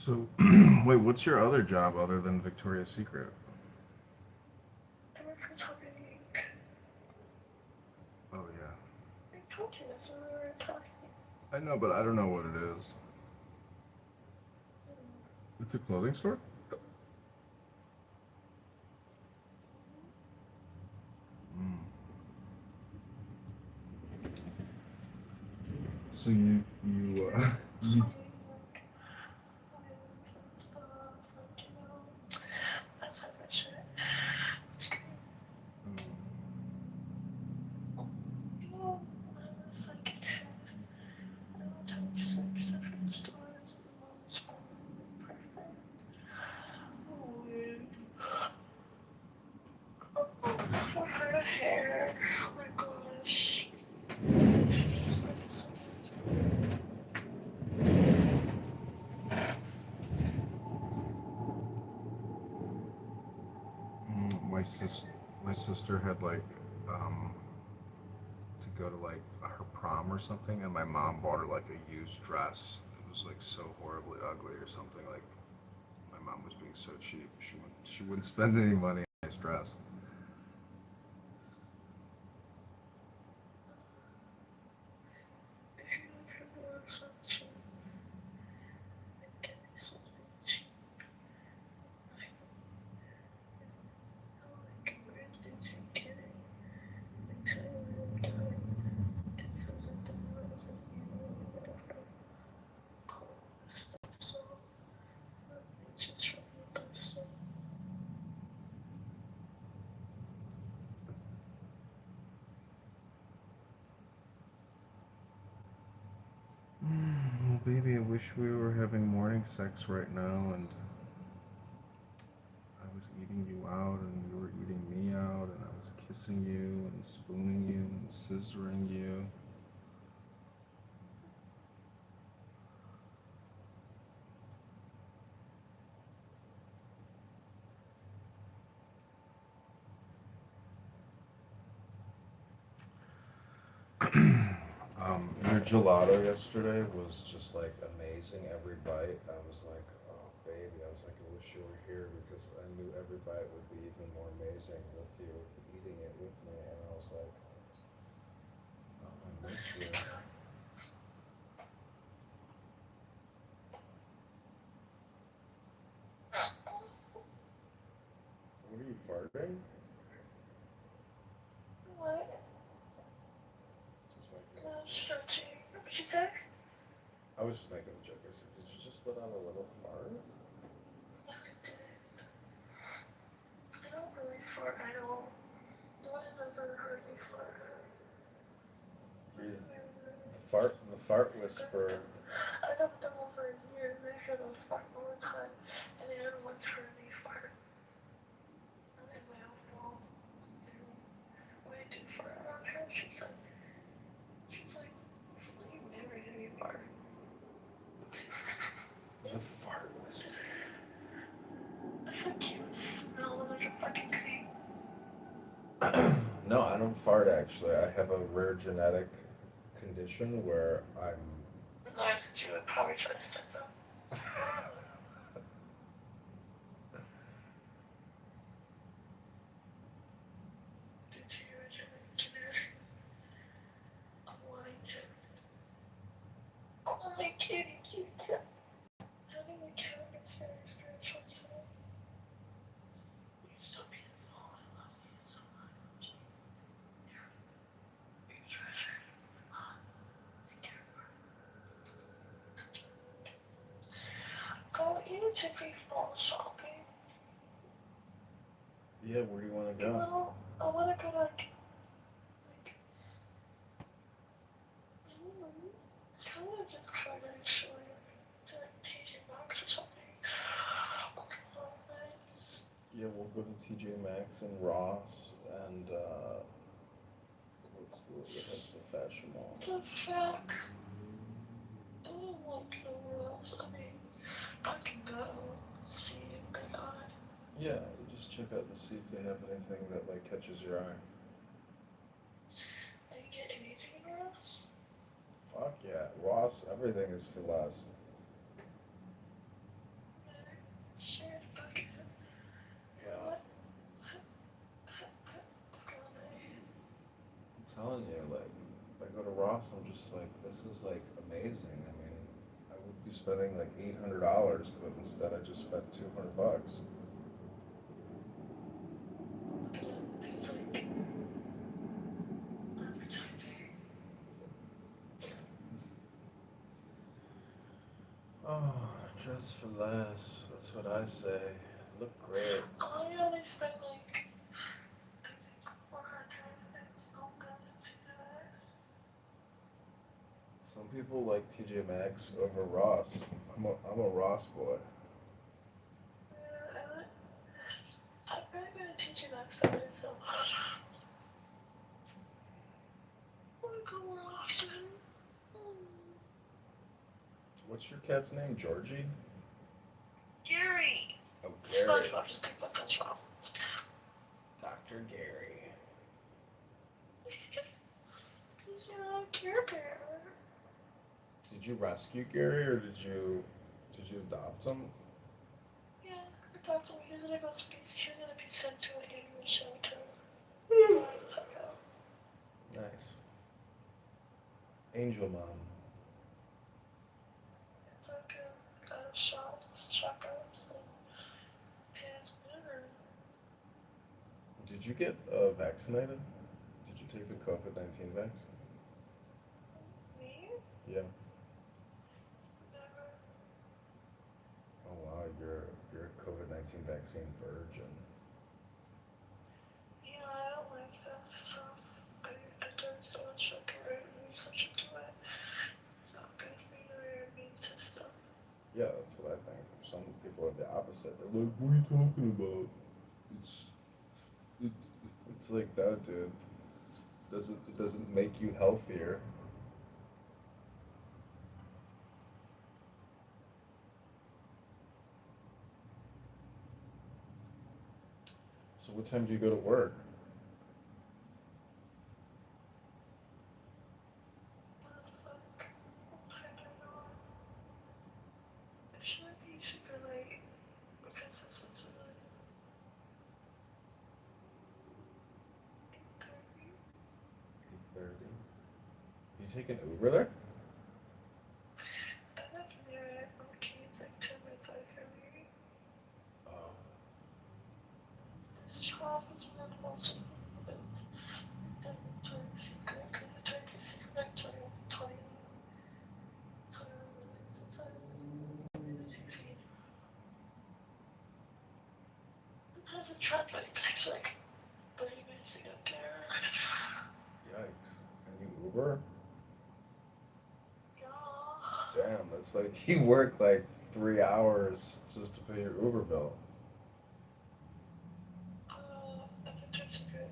So, wait, what's your other job other than Victoria's Secret? I work for Target. Oh, yeah. I told you this when we were talking. I know, but I don't know what it is. It's a clothing store? Mm. So you Selling like items and stuff, like that type of shit. It's great. I was like, I went to like 6 different stores and the one was finally like perfect. Oh, weird. For her hair, oh my gosh. She was like so much better. my sis my sister had like um to go to like her prom or something, and my mom bought her like a used dress. It was like so horribly ugly or something. Like my mom was being so cheap. She wouldn't spend any money on a nice dress. If you ever want something cheap, then get me something cheap. Like, like, where did you get it? Like, tell me one more time. And if it was like the roses, you know, or whatever. Cool stuff. So, it's just from the thrift store. Well, baby, I wish we were having morning sex right now, and I was eating you out, and you were eating me out, and I was kissing you, and spooning you, and scissoring you. Your gelato yesterday was just like amazing. Every bite, I was like, oh baby, I was like, I wish you were here because I knew every bite would be even more amazing with you eating it with me. And I was like, oh, I miss you. What are you farting? What? Just making No, a joke. stretching. What you say? I was just making a joke. I said, did you just let out a little fart? No, I didn't. I don't really fart at all. No one has ever heard me fart. You, the fart whisperer. I know them over a year and I heard them fart all the time. And they never once heard me fart. Not in my own wall. When I do fart around her, she's like, you never hear me fart. The fart whisperer. I feel like you smell like a fucking creep. No, I don't fart actually. I have a rare genetic condition where I'm. No, I said you would probably try to step up. Did you imagine I'm lying to? Oh my kitty, cute. How do you count against your spiritual self? You're so beautiful. I love you so much. You're treasure. Thank you. Go, you need to be fall shopping. Yeah, where do you want to You go? know, I want to go like, I want to just try to actually to like TJ Maxx or something. Oh, nice. Yeah, we'll go to TJ Maxx and Ross and what's the fashion mall? The fuck? I don't like nowhere else. I mean, I can go see if they got. Yeah, you just check out and see if they have anything that like catches your eye. I can get anything else. Fuck yeah, Ross, everything is for less. go to Ross, I'm just like, this is like amazing. I mean, I would be spending like $800, but instead I just spent $200. Things like advertising. Oh, dress for less. That's what I say. Look great. Oh yeah, they spend like I think 400 and home goods and CVS. Some people like TJ Maxx over Ross. I'm a Ross boy. Yeah, I'm really good at teaching that stuff, so I want to go more often. What's your cat's name? Georgie? Gary! Oh, Gary. SpongeBob just took my SpongeBob. Dr. Gary. He's a Care Bear. Did you rescue Gary or did you adopt him? Yeah, I talked to him. He's gonna be sent to an animal shelter. He's a psycho. Nice. Angel Mom. It's like a shots, checkups, and his liver. Did you get vaccinated? Did you take the COVID-19 vaccine? Me? Yeah. Never. Oh wow, you're a COVID-19 vaccine virgin. Yeah, I don't like that stuff. I don't so much like research into it. It's not good for your immune system. Yeah, that's what I think. Some people are the opposite. They're like, what are you talking about? It's it, it's like no, dude. It doesn't make you healthier. So what time do you go to work? What the fuck? I don't know. It shouldn't be super late because this is really 8:30. 8:30. Do you take an Uber there? I live near it. Okay, it's like 10 minutes away from me. Oh. This job is minimal, so and Victoria's Secret, because Victoria's Secret actually 20 minutes sometimes. It takes me. I have a traffic. It takes like 30 minutes to get there. Yikes. And you Uber? Yeah. Damn, that's like you work like 3 hours just to pay your Uber bill. At Victoria's Secret,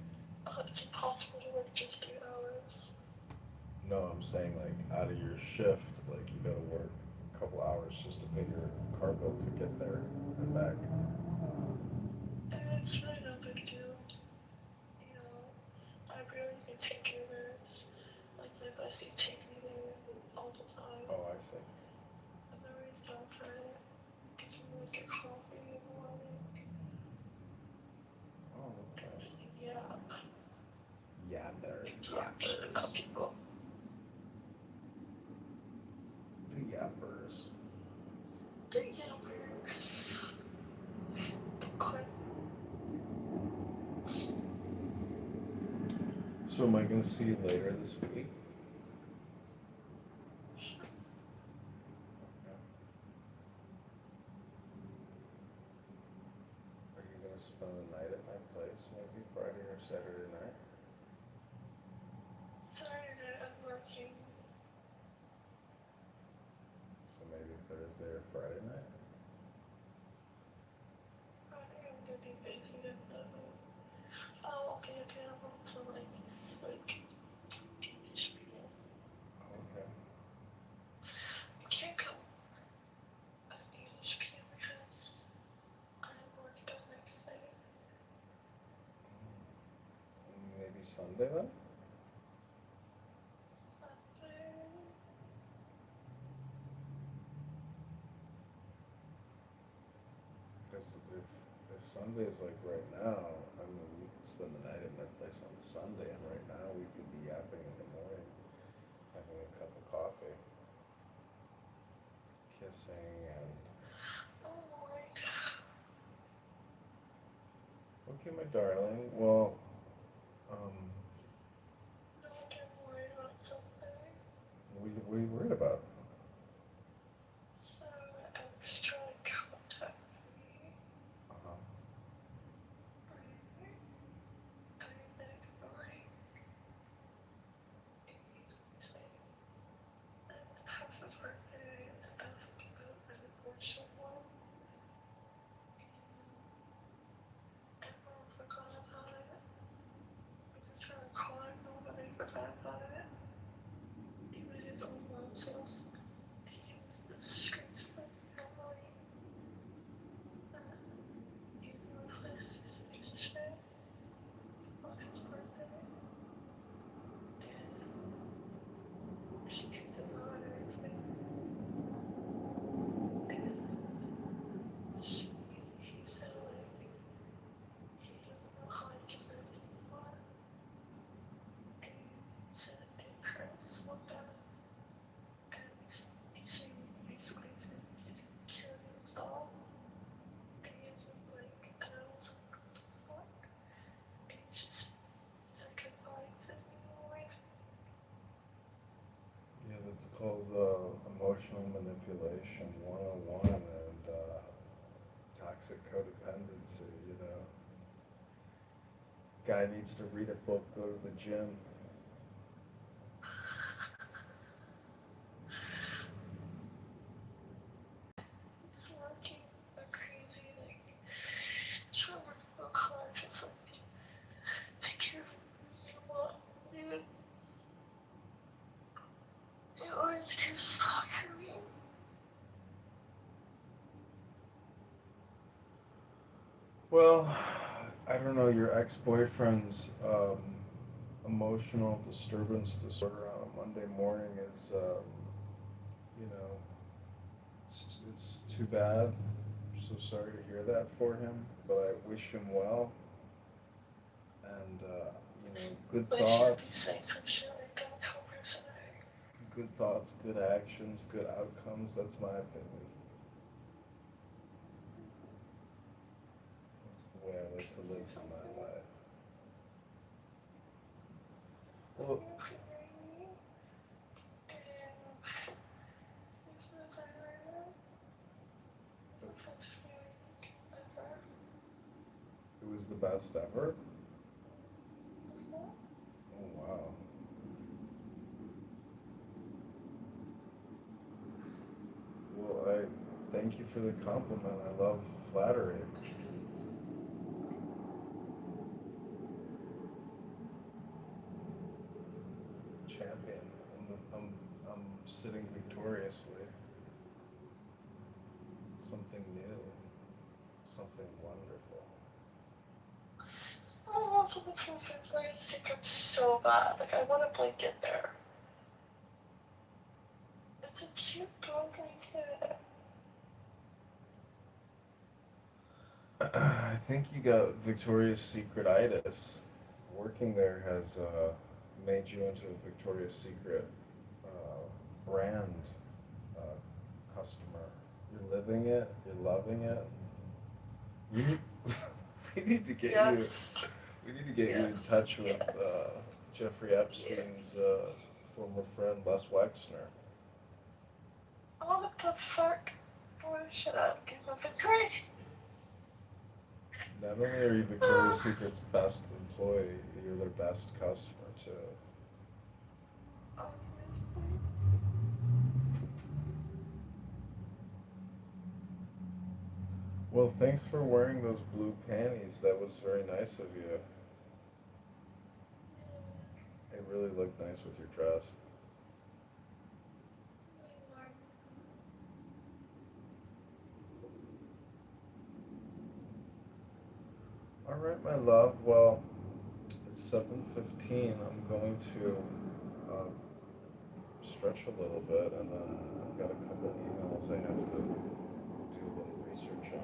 it's impossible to work just 8 hours. No, I'm saying like out of your shift, like you gotta work a couple hours just to pay your car bill to get there and back. And it's really no big deal. You know, I really can take care of this. Like my besties take me there all the time. Oh, I see. And they're always down for it. Gives me like a coffee in the morning. Oh, that's nice. Yeah, Yapper, we talk shit yappers, about people. the yappers. The yappers. Quit. So am I gonna see you later this week? Okay. Are you gonna spend the night at my place, maybe Friday or Saturday night? Saturday I'm working. So maybe Thursday or Friday night? Friday I'm gonna be busy and I won't be available till like 8ish p.m. Okay. I can't come at 8ish p.m. because I have work the next day. Maybe Sunday then? Sunday. Because if Sunday is like right now, I mean, we could spend the night at my place on Sunday, and right now we could be yapping in the morning. and Oh my. okay, my darling. Well, um, No, I get worried about something. what are you worried about? So I was trying to contact me. Uh-huh. Right? I like he's saying happy birthday to ask about an abortion one. And everyone forgot about it. I was trying to call him, nobody forgot about it. Even his own mom says he was disgraceful family. Even with his relationship on his birthday. And she kicked him out and everything. And he said like he doesn't know how he can live anymore. And he said it hurts so bad. And he basically said he's killing himself. And he's like, and I was like, what the fuck? And he just said goodbye to me like, Yeah, that's called emotional manipulation 101 and toxic codependency, you know. Guy needs to read a book, go to the gym. he's working like crazy, like, trying to work so hard, just like, take care of me, what, dude. He always do soccer me. Well, I don't know, your ex-boyfriend's emotional disturbance disorder on a Monday morning is, you know, it's too bad. I'm so sorry to hear that for him, but I wish him well. And, you know, good But I shouldn't be thoughts, saying some shit like that to a person good thoughts, good actions, good outcomes. That's my opinion. That's the way I like to live my life. Well, it was the best ever. Oh wow. Well, I thank you for the compliment. I love flattery. Champion. I'm sitting victoriously. Something new. Something wonderful. I want to look for Victoria's Secret so bad. Like, I want to like get there. It's a cute dog right here. I think you got Victoria's Secretitis. Working there has made you into a Victoria's Secret brand uh, customer. You're living it. You're loving it. We need, we need to get Yes. you. We need to get you Yes. in touch with Yes. Jeffrey Epstein's former friend Les Wexner. Oh, what the fuck? Why should I give up Victoria? Not only are you Victoria's Secret's best employee, you're their best customer too. Obviously. Well, thanks for wearing those blue panties. That was very nice of you. It really looked nice with your dress. All right, my love. Well, it's 7:15. I'm going to uh, stretch a little bit, and then I've got a couple emails I have to do a little research on.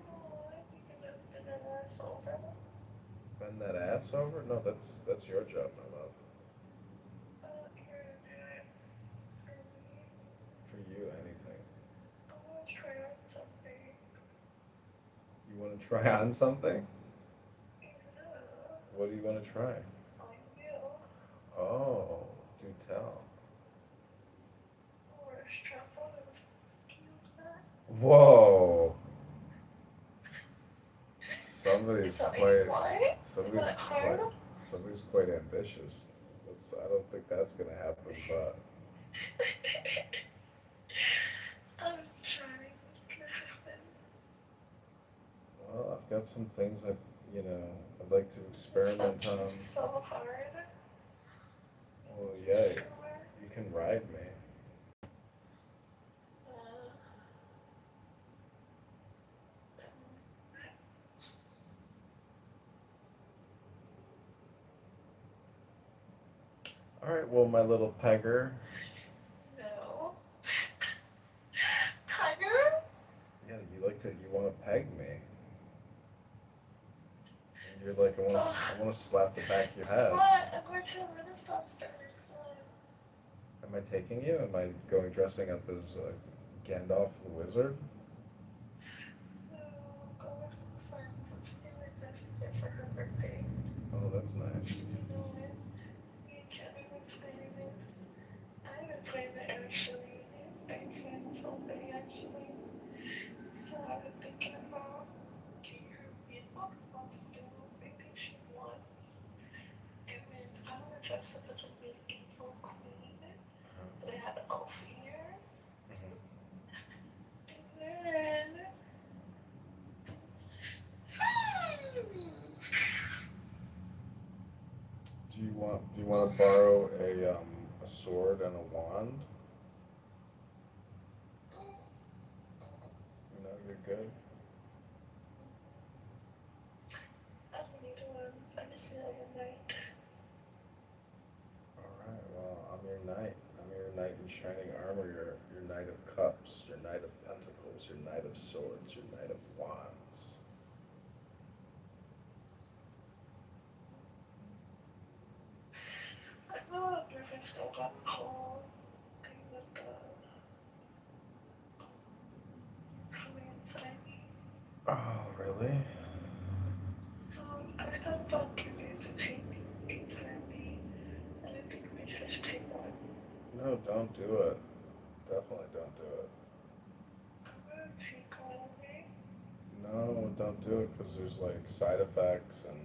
Oh, you can open an ass over. Bend that ass over? No, that's your job, my love. You're gonna do it for me. want to try on something? Yeah. What do you want to try? On you. Oh, do tell. Or a strap on and use that. Whoa. Somebody's Is that what quite, you want? Is somebody's that quite, hard? somebody's quite ambitious. I don't think that's gonna happen, but I'm trying to happen. well, I've got some things that, I'd like to experiment Such on. so hard. Well, yeah, Sure. you can ride me. Uh, All right, well, my little pegger. no. Tiger? Yeah, you want to peg me. And you're like, I want to slap the back of your head. What? I'm going to a Renaissance fair next time. Am I taking you? Am I going dressing up as Gandalf the Wizard? No, go with some friends. It's really best gift for her birthday. Oh, that's nice. You know it. Me and Kevin were planning this. I haven't planned it actually. I'm planning something actually. So I've been thinking about getting her a costume. I think she wants. And then I want to dress up as a medieval queen. But I have elf ears. And then. Do you want to borrow a sword and a wand? No, you're good. I don't need one. I just feel like a knight. All right. Well, I'm your knight. I'm your knight in shining armor. Your knight of cups. Your knight of pentacles. Your knight of swords. Your knight of wands. I know if I still got cold. Thing with the coming inside me. Oh, really? So I thought about giving to take inside me. And I think maybe I should take one. No, don't do it. Definitely don't do it. I'm gonna take one of me. No, don't do it because there's like side effects and.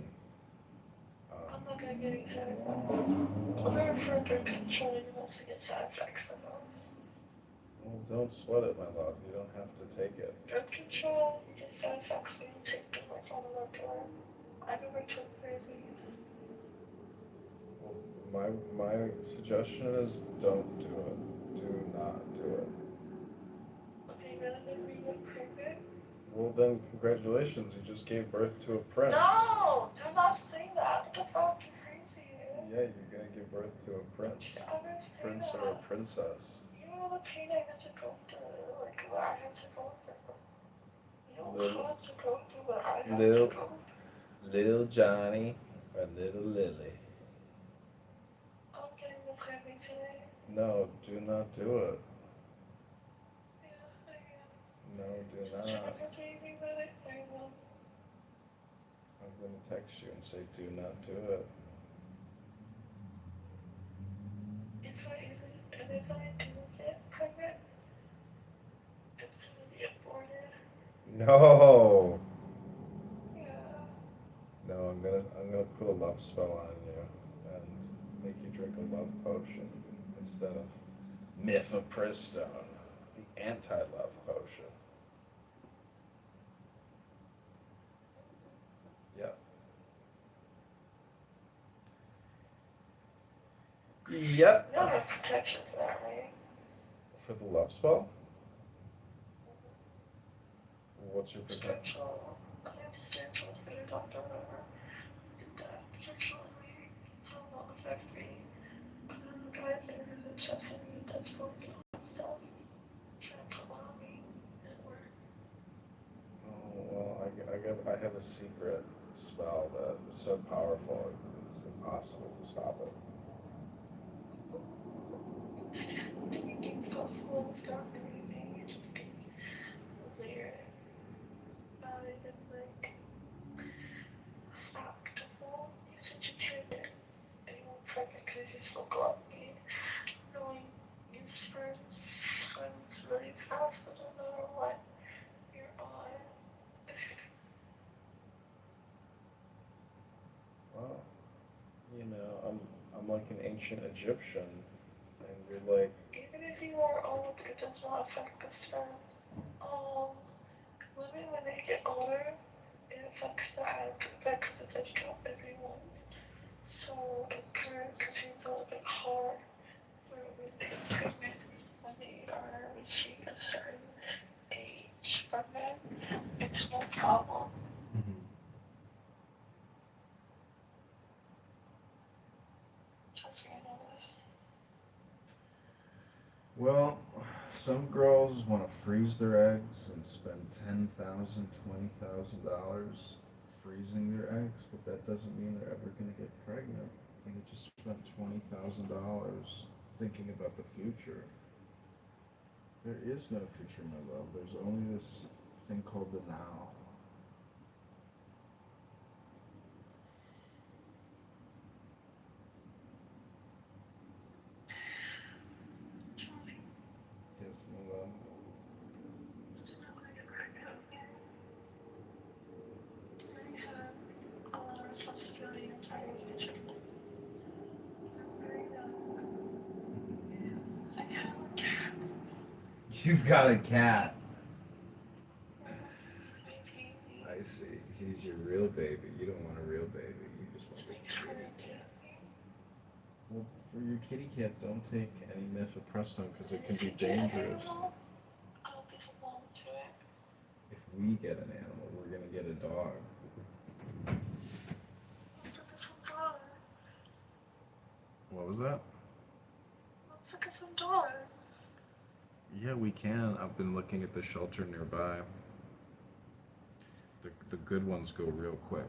I'm not gonna get any side effects. Other further controlling unless I get side effects from those. Well, don't sweat it, my love. You don't have to take it. Drug control, you get side effects when you take them like on a regular. I never took these. Well, my suggestion is don't do it. Do not do it. Okay, rather than being pregnant. Well, then congratulations. You just gave birth to a prince. No! Do not say that. What the fuck? You're crazy. Yeah, you're gonna give birth to a prince. I'm gonna say Prince that. or a princess. You know the pain I had to go through, like what I had to go through. You know Little- how to go through what I had little- to go through. Little Johnny or little Lily. I'm getting this heavy today. No, do not do it. Yeah, I am. No, do Trying not. to baby, but I will. I'm gonna text you and say do not do it. If I do get pregnant, it's gonna be aborted. No. Yeah. No, I'm gonna put a love spell on you and make you drink a love potion instead of mifepristone, the anti-love potion. Yep. Yep. You don't have protection for that, right? For the love spell? What's your protection? Spiritual. I have spiritual spirit doctor or whatever. Get that protection on me. So it won't affect me. And then the guy there who's obsessed with me that's working on stuff. Trying to come on me. It worked. Oh, well, I have a secret spell that is so powerful it's impossible to stop it. Anything's possible without anything. It just gets weird. Not even like still got me. Knowing you spread swims really fast, but no matter what you're on. Well, I'm like an ancient Egyptian, and you're like, Even if you are old, it does not affect the sperm. Um, Women, when they get older, it affects the egg because it does drop every month. So it kind of contains a little bit hard for women to get pregnant when they are reaching a certain age. For men, it's no problem. mhm. Trust me, I know this. Well, some girls want to freeze their eggs and spend $10,000, $20,000 freezing their eggs, but that doesn't mean they're ever going to get pregnant. And they just spent $20,000 thinking about the future. There is no future, my love. There's only this thing called the now. Johnny, Yes, my love. it's not going to get pregnant. I have a lot of responsibility inside of my children. I'm very young. I have a cat. You've got a cat. Baby. I see. He's your real baby. You don't want a real baby. You just want the My kitty fur cat. baby. Well, for your kitty cat, don't take any mifepristone because it And can if be we get an dangerous. animal, I'll be the mom to it. If we get an animal, we're gonna get a dog. Let's look at some dogs. What was that? Let's look at some dogs. Yeah, we can. I've been looking at the shelter nearby. The good ones go real quick.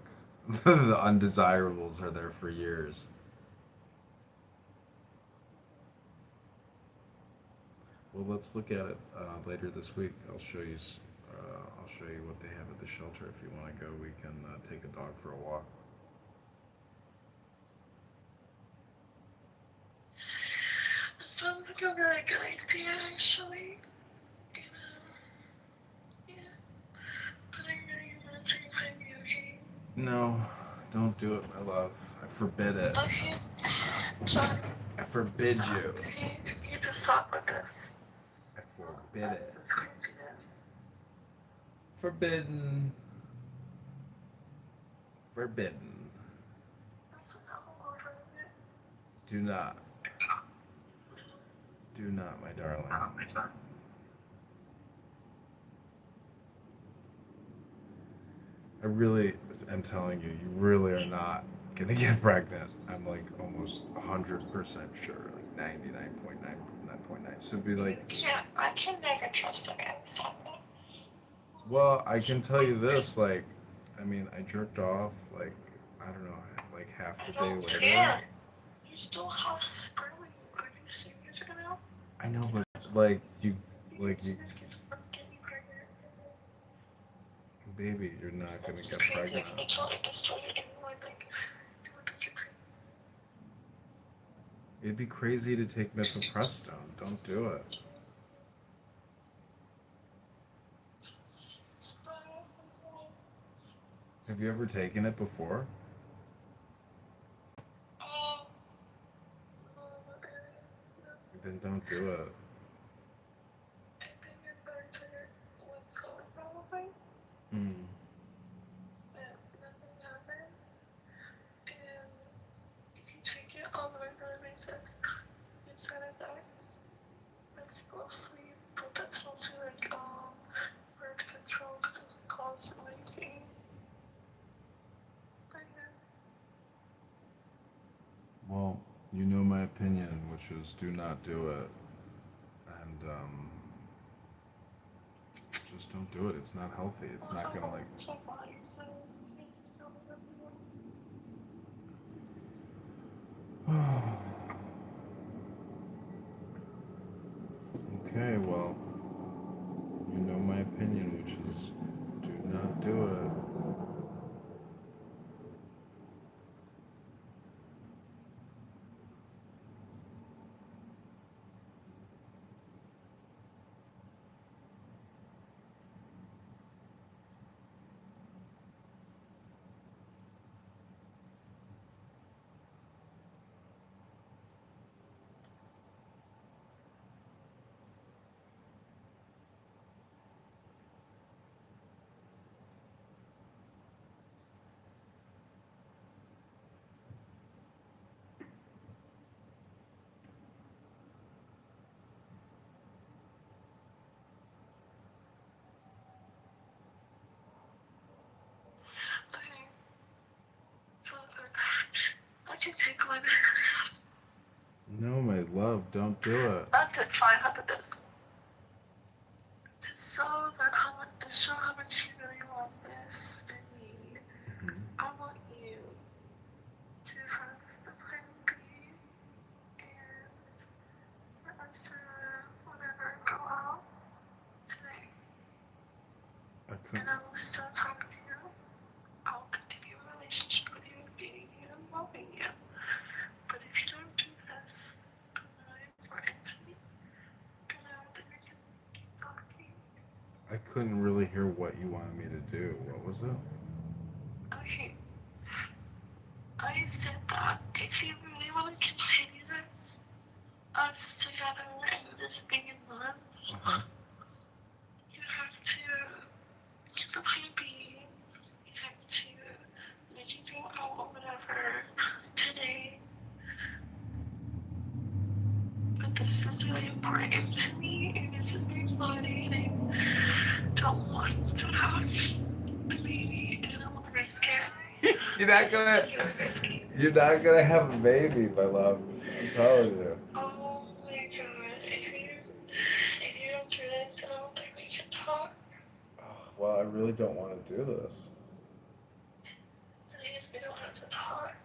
The undesirables are there for years. Well, let's look at it later this week. I'll show you what they have at the shelter. If you want to go, we can take a dog for a walk. That sounds like a very good idea, actually. You know, yeah. But I know you're not doing me, okay? No, don't do it, my love. I forbid it. Okay. John, I forbid stop. you. You need to stop with this. I forbid Stop it. this craziness. Forbidden. Forbidden. There's an apple over it. Do not. Do not, my darling. I really am telling you, you really are not gonna get pregnant. I'm like almost 100% sure, like 99.999.9. So be You like, can't. I can never trust a man. Stop it. well, I can tell you this, like, I mean, I jerked off, like, I don't know, like half I the day don't later. care. You still have sperm in you. Are you serious right now? I know, but like you, baby, you're not gonna It's get crazy. pregnant. It's not like destroyed anyone. Like, don't think you're crazy. It'd be crazy to take mifepristone. Don't do it. Have you ever taken it before? Um, Then don't do it. I think you're going to what's going probably, Mm. but nothing happened. And if you take it on a regular basis, it's gonna die. That's mostly, but that's mostly like birth control because it can cause weight gain. But yeah. Well, you know my opinion, which is do not do it, and just don't do it. It's not healthy. It's not gonna like. So body, so you still live Okay, well, you know my opinion, which is do not do it. can take one. No, my love, don't do it. That's it, fine, how about this? To show how much you really want this and me, I want you to have the plan B and for us to, whatever, go out today. I And couldn't. I will still talk to you. I'll continue a relationship with you, being you and loving you. But if you don't do this, tonight or intimate, then I don't think we can keep talking. I couldn't really hear what you wanted me to do. What was it? Okay, I said that if you really want to continue this, us together and this being in love, you have to get the plan B. You have to maybe go out or whatever today. But this is really important to me and it's very bloody and I don't want to have the baby and I don't want to risk it. You're not gonna. You're not gonna have a baby, my love. I'm telling you. Oh my god, if you don't do this, I don't think we can talk. Oh, well, I really don't want to do this. The thing is, we don't have to talk.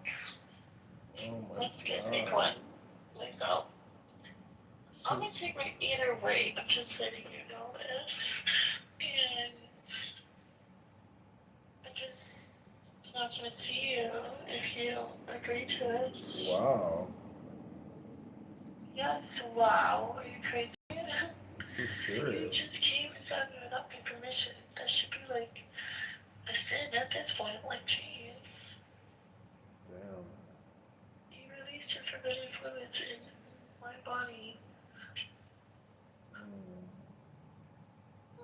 Oh my I'm just gonna god. take one myself. So, I'm gonna take one either way. I'm just letting you know this. And I'm just not gonna see you if you don't agree to this. wow. Yes, wow. Are you crazy? This is You serious. just came without me asking permission. That should be like a sin at this point. Like, jeez. Damn. You released your forbidden fluids in my body.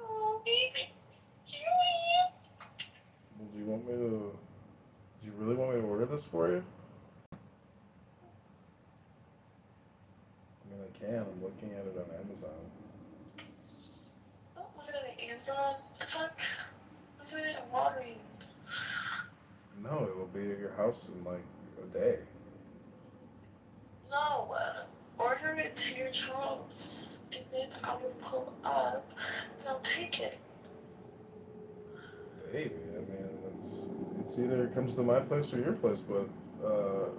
Oh, baby. Well, do you want me to? Do you really want me to order this for you? I mean, I can. I'm looking at it on Amazon. Don't look at it, Amazon. The fuck? Look at it watering. No, it will be at your house in like a day. No, order it to your house, and then I will pull up, and I'll take it. Baby, I mean, it's either it comes to my place or your place, but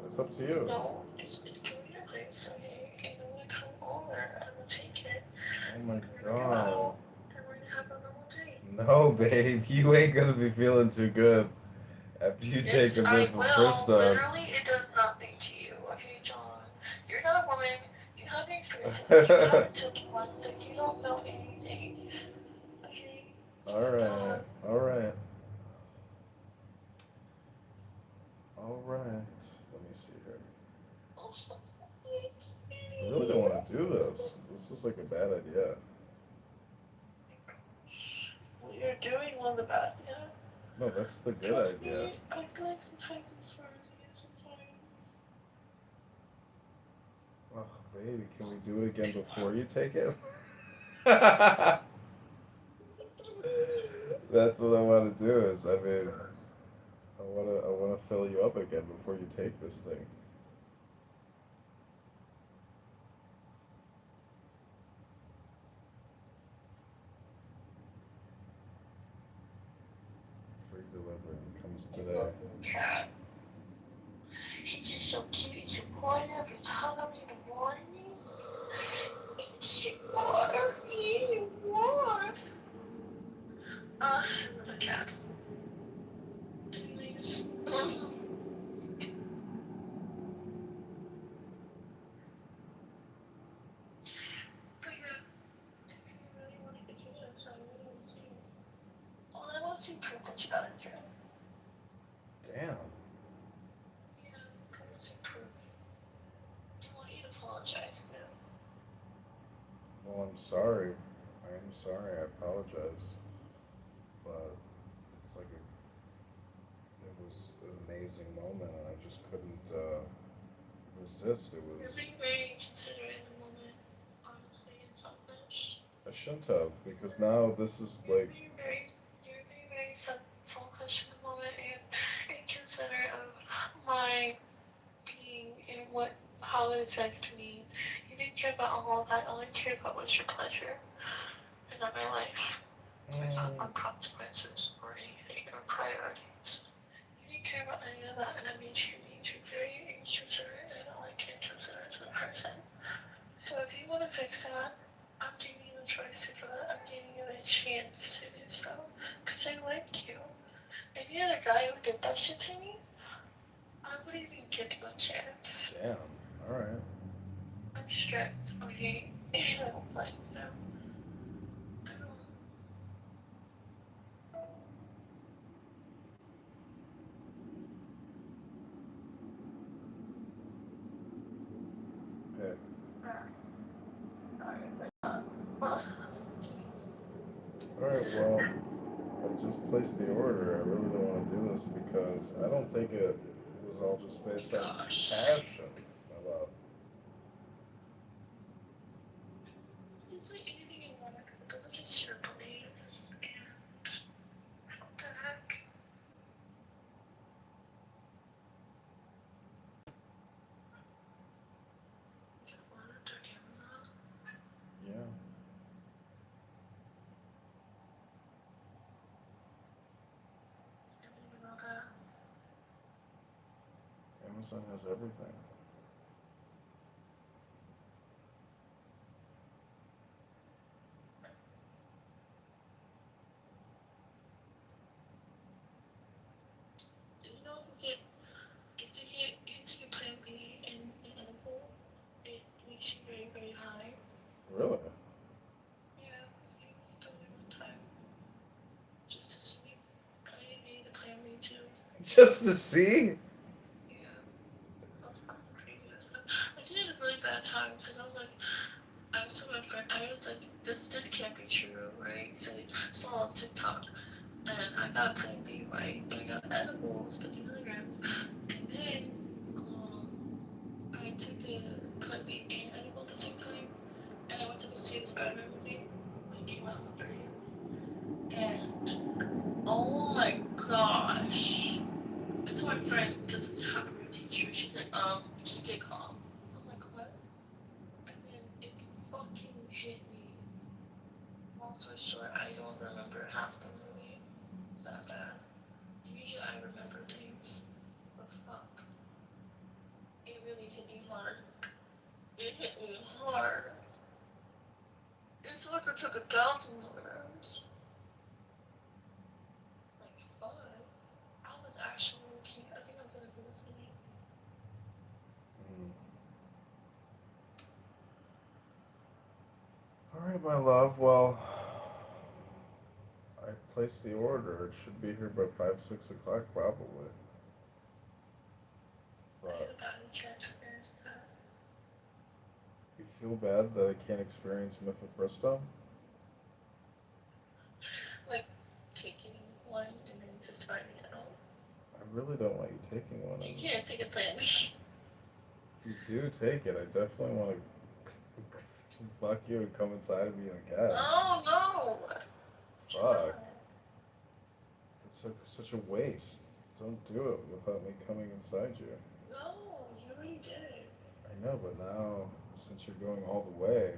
it's up to you. No, it's going to your place, okay? And I'm gonna come over, and I'm gonna take it. Oh my We're gonna go god. out, and we're gonna have a normal day. No, babe, you ain't gonna be feeling too good after you take a Yes, I bit of will. Fristo. Literally, it does nothing to you. Okay, John? You're not a woman. You haven't experienced it. You haven't taken one, so you don't know anything. Okay? Alright, alright. Alright. Let me see here. I really don't want to do this. This is like a bad idea. Well, you're doing one of the bad, yeah? No, that's the good Trust idea. me, I feel like sometimes it's hard to get sometimes. Oh, baby, can we do it again before you take it? That's what I want to do. Is I mean, I wanna fill you up again before you take this thing. Free delivery comes today. Cat. He's just so cute. He's quiet every time you want me. She water me. You want. The cat. Anyways. But yeah, if you really wanted to do this, I really want to see. Well, I want to see proof that you got it through. Damn. Yeah, I want to see proof. I want you to apologize now. Well, I'm sorry. I am sorry. I apologize. But it's like it was an amazing moment, and I just couldn't resist. It You're was. being very considerate in the moment, honestly, and selfish. I shouldn't have, because now this is like. You're being very selfish in the moment and considerate of my being what how it affected me. You didn't care about all of that. All I cared about was your pleasure and not my life. Mm, Or consequences or anything or priorities. You didn't care about any of that, and I made you very inconsiderate, and all I can consider as a person. So if you want to fix that, I'm giving you the choice to do that. I'm giving you the chance to do so. Because I like you. Any other guy who did that shit to me, I wouldn't even give you a chance. damn. All right. I'm strict, okay? And I don't like them. I don't. Hey. Sorry, it's like that. Well, All right. Well, I just placed the order. I really don't want to do this because I don't think it was all just oh my based on gosh. passion, my love. It's like anything you want, it doesn't just your beliefs. And what the heck? You wanted to give that? Yeah. I didn't even know that. Amazon has everything. Did you know if you get into plan B and the edible, it makes you very, very high? Really? Yeah, I've done it one time. Just to see. I need a plan B too. Just to see? Yeah, that was fucking crazy. I did it at a really bad time because I was like, I was telling my friend, I was like, this can't be true, right? So I saw on TikTok, and I got a plan B, right? And I got edibles, 50 milligrams, and then I took the plan B and edible at the same time, and I went to go see the Spider-Man movie when it came out on the 30th, and oh my gosh. I told my friend, because it's not really true, she's like, just stay calm. I'm like, what? And then it fucking hit me. Long story short, I don't remember half the movie. It's that bad. Usually I remember things, but fuck. It really hit me hard. It hit me hard. It's like I took 1,000 milligrams. Like, fuck. I was actually looking, I think I was gonna hallucinate. Mm. All right, my love. Well, I placed the order. It should be here by 5, 6 o'clock, probably. I But feel bad you can't experience that. you feel bad that I can't experience mifepristone? Like, taking one and then just finding it out. I really don't want you taking one. You And can't take a plan. if you do take it, I definitely want to fuck you and come inside of me again. Oh no! Fuck. It's such a waste. Don't do it without me coming inside you. No, you already did it. I know, but now, since you're going all the way,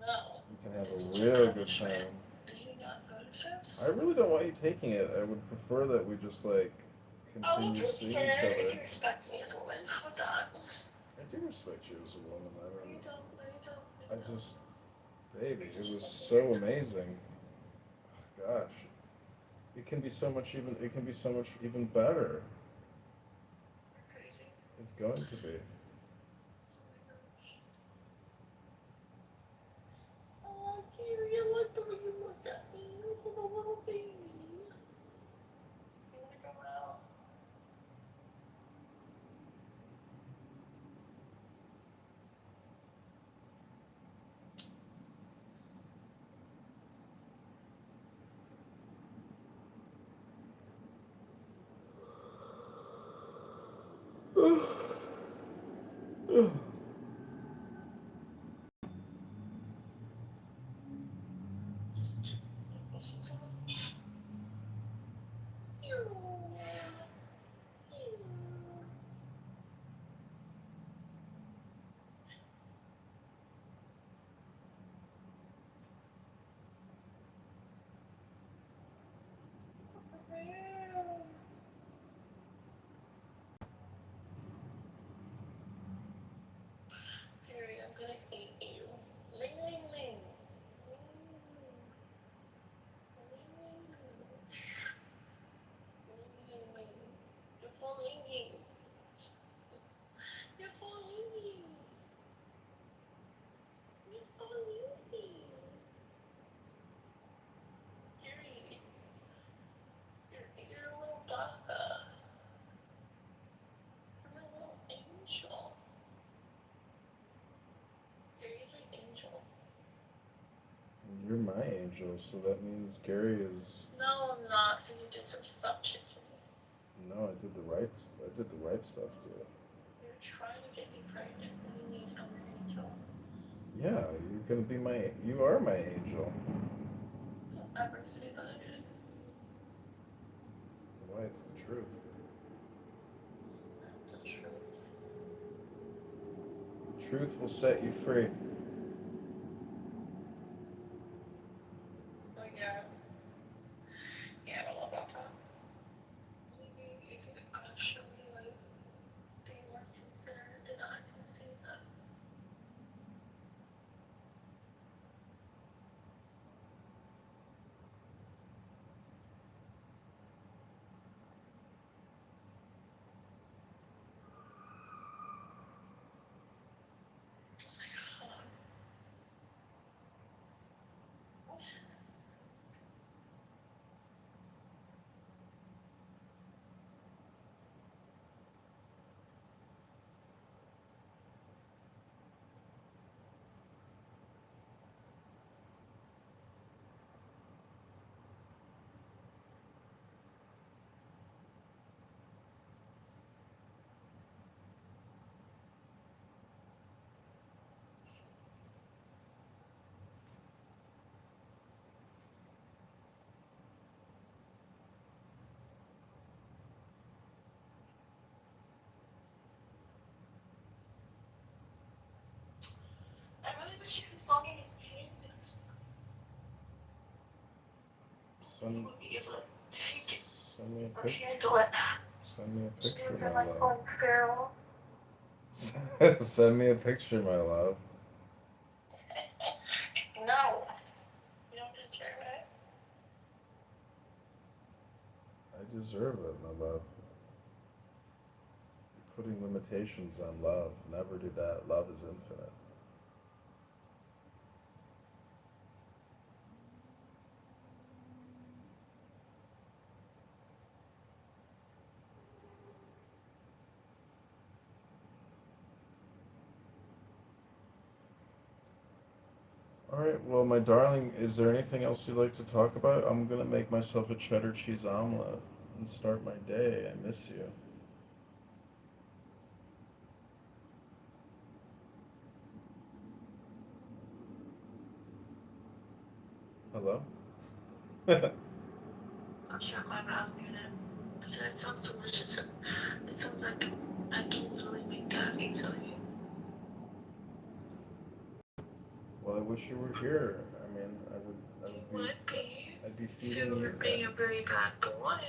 No. we can have This a is your real good punishment. time. Did you not notice I this? really don't want you taking it. I would prefer that we just like I would continue seeing prefer each if other. you respect me as a woman. How about that? I do respect you as a woman. No, you don't. No, you don't. No, I you don't. just, baby, You're it just was fucking so weird. amazing. Gosh, it can be so much even. It can be so much even better. You're crazy. It's going to be. Oh my gosh. Oh, dear, you like the way you look at me. Look at the little baby. You wanna go out? This is what. angel, so that means Gary is. No, I'm not, because you did some fuck shit to me. No, I did the right. I did the right stuff to it. You're trying to get me pregnant. What do you mean I'm an angel? Yeah, you're gonna be my. You are my angel. Don't ever say that again. Why? It's the truth. Not the truth. The truth will set you free. Oh, yeah. Yeah, I don't know about that. Maybe if you actually, like, be more considerate, then I can see that. I really wish you could saw me as pain this. You Send, would be able to take it send me a or picture. handle it. Send me a You picture, feel my like love. going feral. Send me a picture, my love. No, you don't deserve it. I deserve it, my love. You're putting limitations on love. Never do that. Love is infinite. All right, well, my darling, is there anything else you'd like to talk about? I'm gonna make myself a cheddar cheese omelet and start my day. I miss you. Hello? I'll shut my mouth, muted. I said it sounds delicious. It sounds like I can literally make that easily. Well, I wish you were here. I mean, I You would be, would be I'd be if feeding you were you being then. a very bad boy.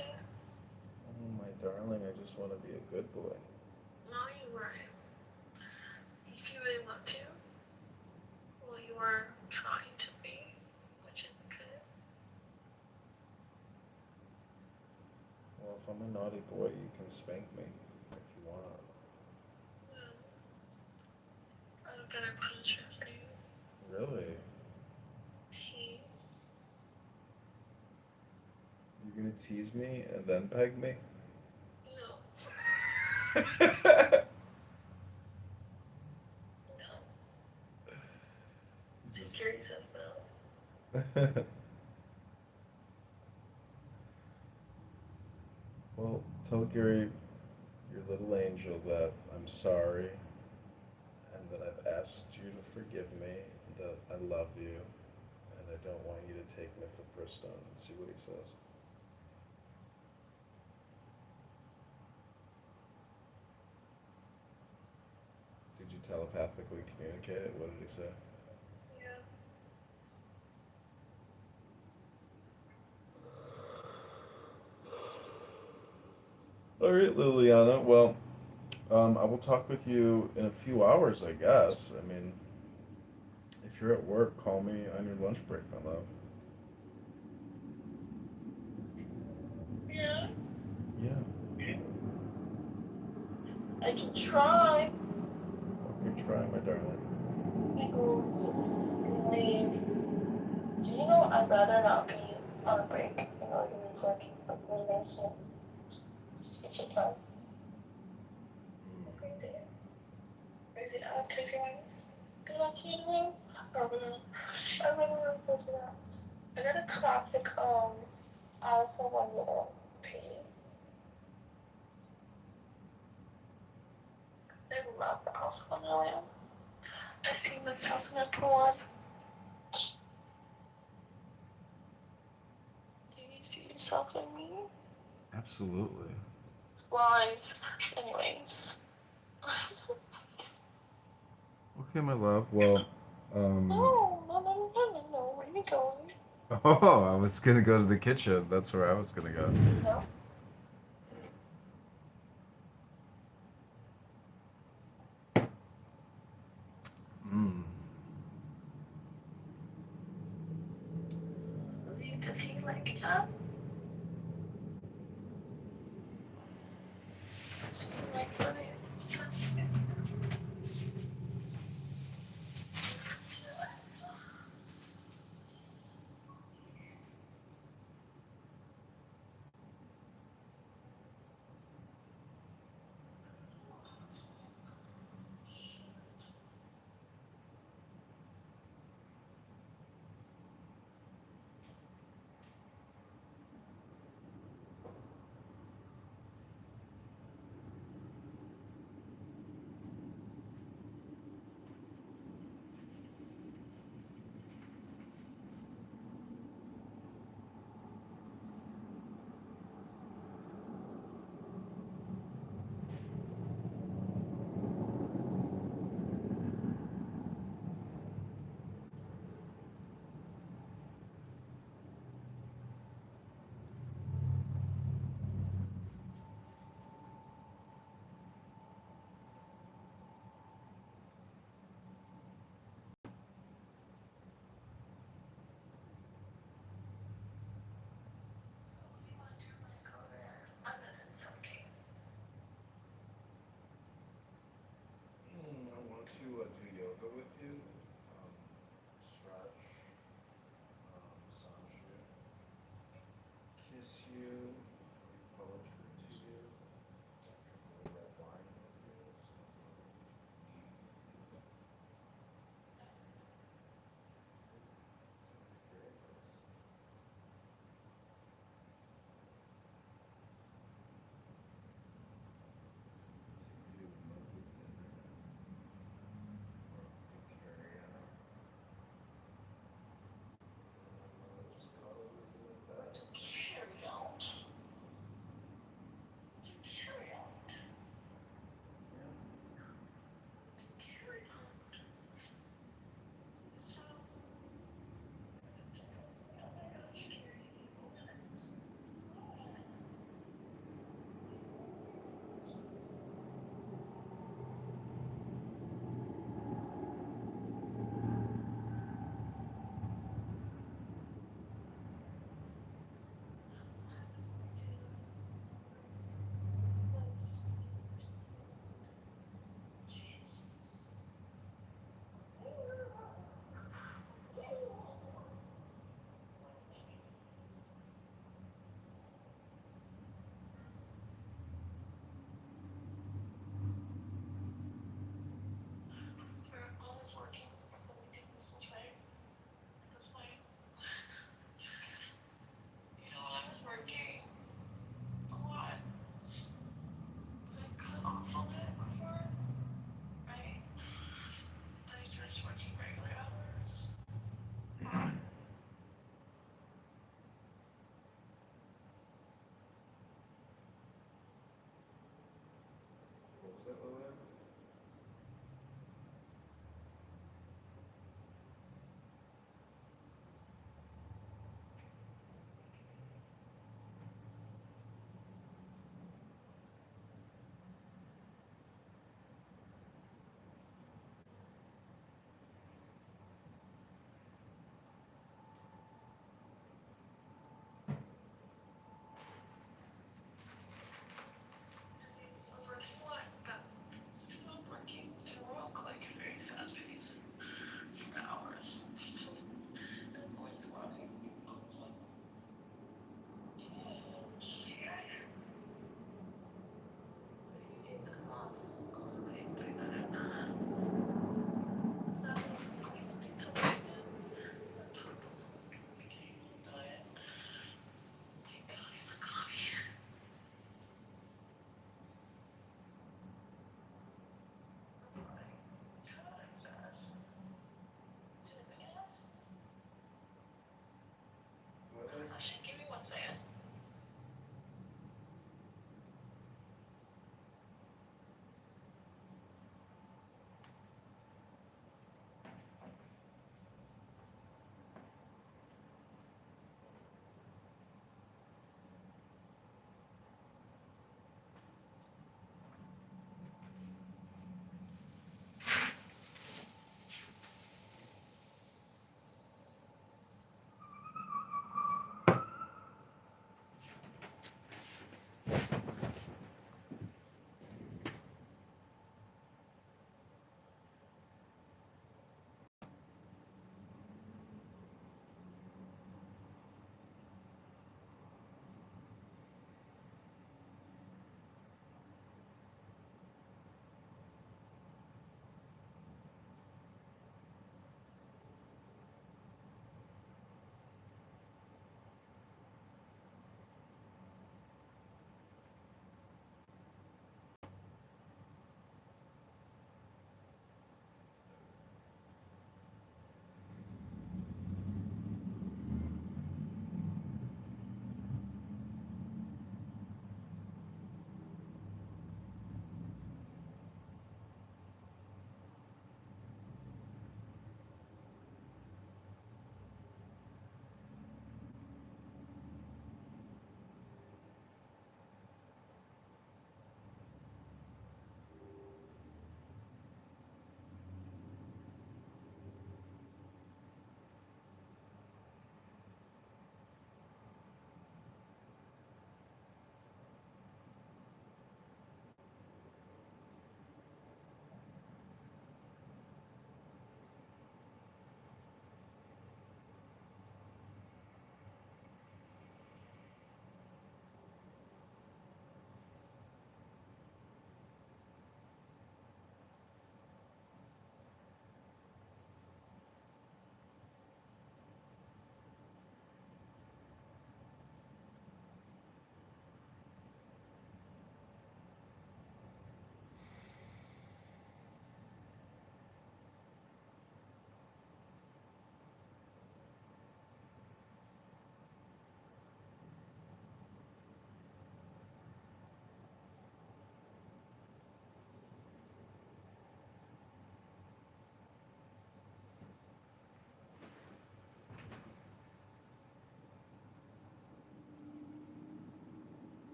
Oh, my darling, I just want to be a good boy. No, you weren't. If you really want to, well, you were trying to be, which is good. Well, if I'm a naughty boy, you can spank me if you want. No, I have a better punishment for you. Really? Tease. You're gonna tease me and then peg me? No, no. Just. Security says no. Well, tell Gary, your little angel, that I'm sorry and that I've asked you to forgive me and that I love you and I don't want you to take mifepristone and see what he says. Did you telepathically communicate it? What did he say? Yeah. All right, Liliana. Well, I will talk with you in a few hours, I guess. I mean, if you're at work, call me on your lunch break, my love. Yeah. Yeah. I can try. Okay, try, my darling. Because leave. Do you know I'd rather not be on a break and not even working like really nice and just get shit done. Crazy. Crazy ass, crazy ones. Good luck to you tomorrow. I'm gonna close your ass. I got a classic, Alice in Wonderland painting. I love Alice in Wonderland. I see myself in that one. Do you see yourself in me? Absolutely. Anyways. Okay, my love. Well, um, No. Where are you going? oh, I was gonna go to the kitchen. That's where I was gonna go. No. Mm. Does he like it? He likes it. Sounds good. So you want to go there other than cooking? I want to do yoga with you, stretch, massage you, kiss you, read poetry to you, drink a red wine with you,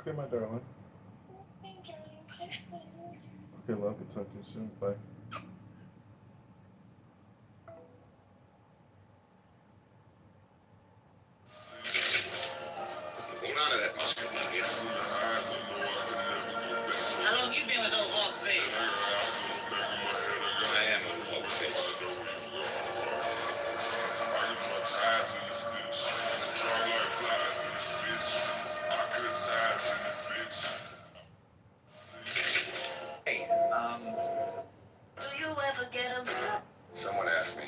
Okay, my darling. Okay, love you. Talk to you soon. Bye. Hold on to that musket, my dear. How long you been with old Walk Face? I am a folk face. Hey, do you ever get a little? Someone asked me.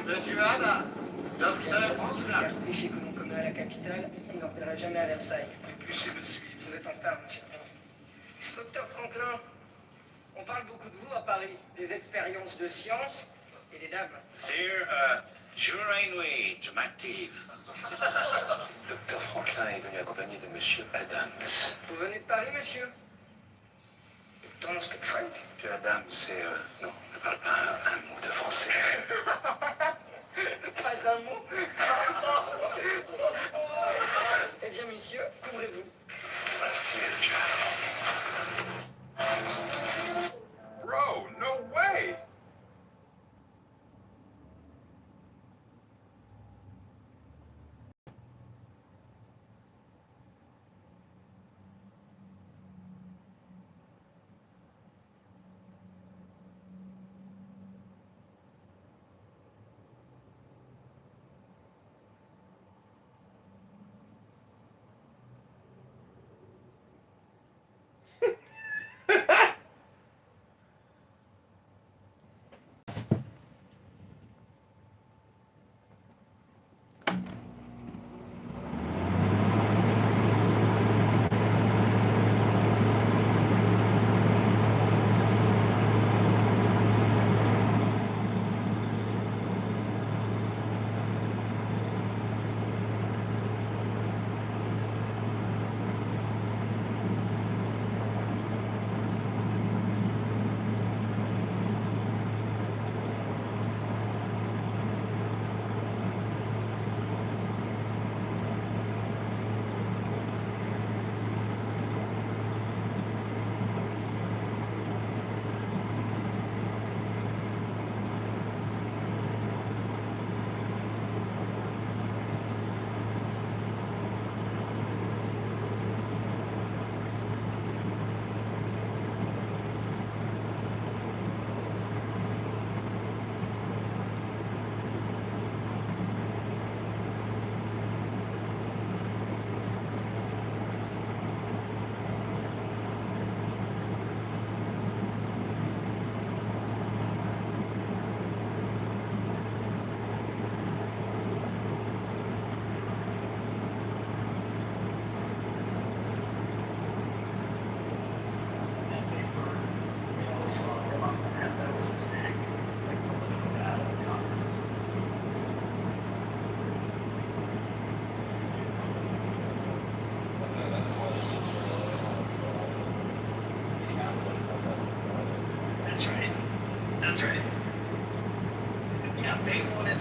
Monsieur Ada, docteur Francelin. Péché que l'on commet à la capitale, il n'en paiera jamais à Versailles. Le péché me suit. Vous êtes en retard, monsieur. Docteur Franklin, on parle beaucoup de vous à Paris, des expériences de science et des dames. Sire, jour et nuit, je m'active. Docteur Franklin est venu accompagné de Monsieur Adams. Vous venez de Paris, monsieur? Don't speak French. Monsieur Adams, c'est... non, ne parle pas un mot de français. Pas un mot. Eh bien, monsieur, couvrez-vous. Merci, Richard. Bro, no way!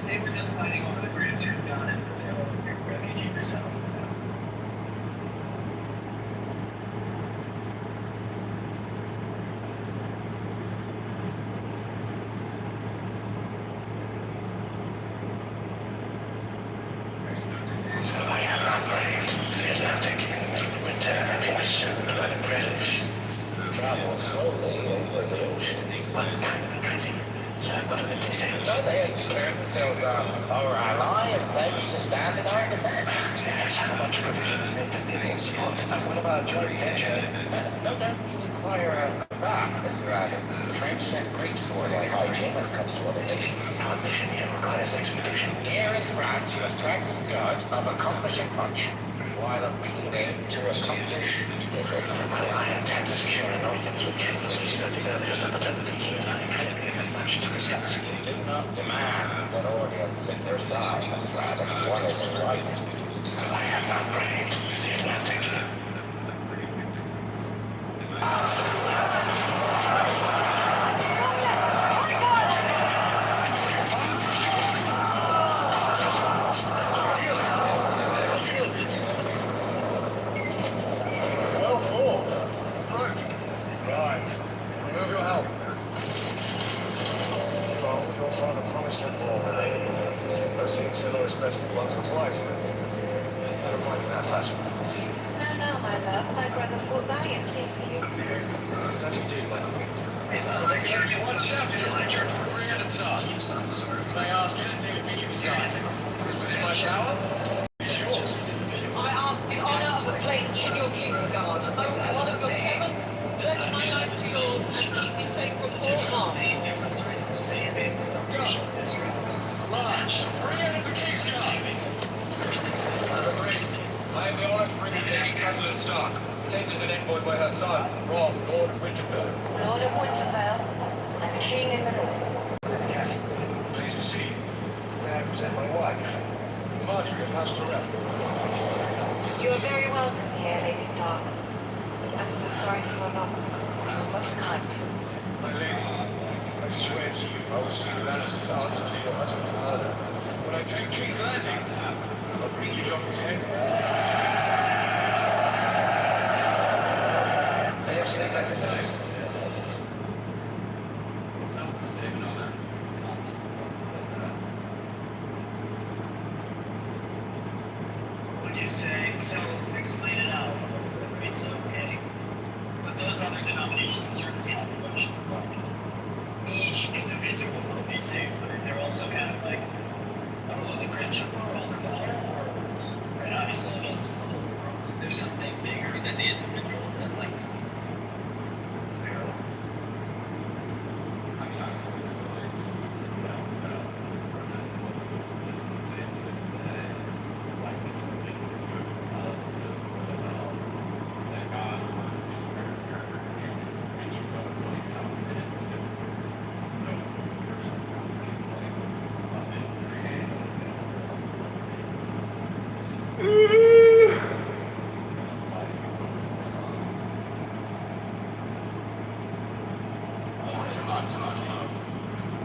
They were just fighting over the Grand Turban and the refugee resettlement. I have not braved the Atlantic in winter and soon by the British. Travel slowly over the ocean. What kind of a treaty? So what are the details? So they have declared themselves our ally and pledged to stand in our defense. Yes, how much provision is made to naval support? What about joint venture? No doubt we require a staff, Mr. Adams. The French and Greeks who are like hygiene when it comes to other nations. Our mission here requires expedition. Here is France who has practiced the art of accomplishing much while appealing to accomplish little. Well, I intend to secure an audience with King Louis at the earliest opportunity. He and I clearly have much to discuss. You do not demand an audience at Versailles, Mr. Adams. One is invited. So I have not braved the Atlantic. Well fought. Approach. Right. Remove your helmet. Well, you'll find a promising ball related. I've seen Silo's best once or twice, but never mind in that fashion. No, no, my love. My brother fought valiantly for you. That's indeed my queen. They carried you one champion. Bring it up. Can I ask anything that you desire? Is within my power? Sure. I ask the honor of a place in your Kingsguard. I will be one of your seven, pledge my life to yours, and keep me safe from all harm. March. Bring it into Kingsguard. I have the honor to bring you Lady Catelyn Stark, sent as an envoy by her son, Rob, Lord of Winterfell. Lord of Winterfell and King in the North. Pleased to see you. May I present my wife, Marjorie of House Tyrell. You are very welcome here, Lady Stark. I'm so sorry for your loss. You were most kind. My lady, I swear to you, I will see the Lannisters' answers for your husband's murder. When I take King's Landing, I'll bring you Joffrey's head. I have sleep at the time. What'd you say? So, explain it out. It's okay. But those other denominations certainly have emotional bonding. Each individual will be safe, but is there also kind of like, I don't know, the Christian world or the whole world? Right? Obviously, this is the whole world. Is there something bigger than the individual that, like,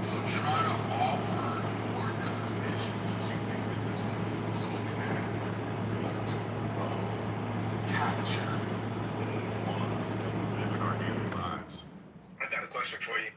So try to offer more definitions as you think that this was something that capture the ones that we live in our daily lives. I got a question for you.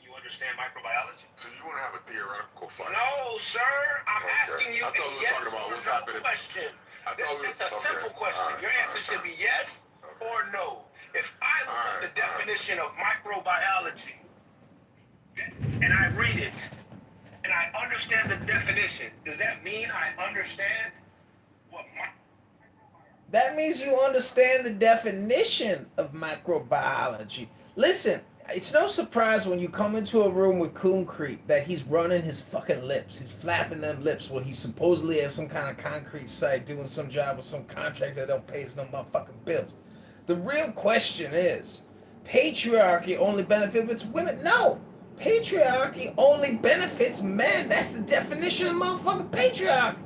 You understand microbiology? So you want to have a theoretical fight? No, sir. I'm asking you I thought we were yes talking about or what's no happening. question. I thought we It's a okay. simple question. All right, Your answer should be yes or no. If I look up the definition of microbiology and I read it and I understand the definition, does that mean I understand what That means you understand the definition of microbiology. Listen, it's no surprise when you come into a room with Concrete that he's running his fucking lips. He's flapping them lips while he's supposedly at some kind of concrete site doing some job with some contractor that don't pay us no motherfucking bills. The real question is, patriarchy only benefits women? No! Patriarchy only benefits men. That's the definition of motherfucking patriarchy.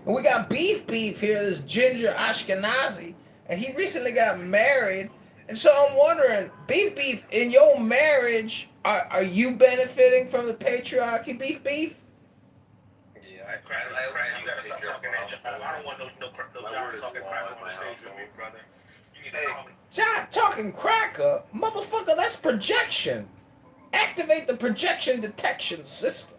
And we got Beef here, this Ginger Ashkenazi, and he recently got married, And so I'm wondering, beef, in your marriage, are you benefiting from the patriarchy, beef? Yeah, you gotta stop talking that job. I don't want no job talking crap on the stage with me, brother. You need to call me. Job talking cracker, motherfucker. That's projection. Activate the projection detection system.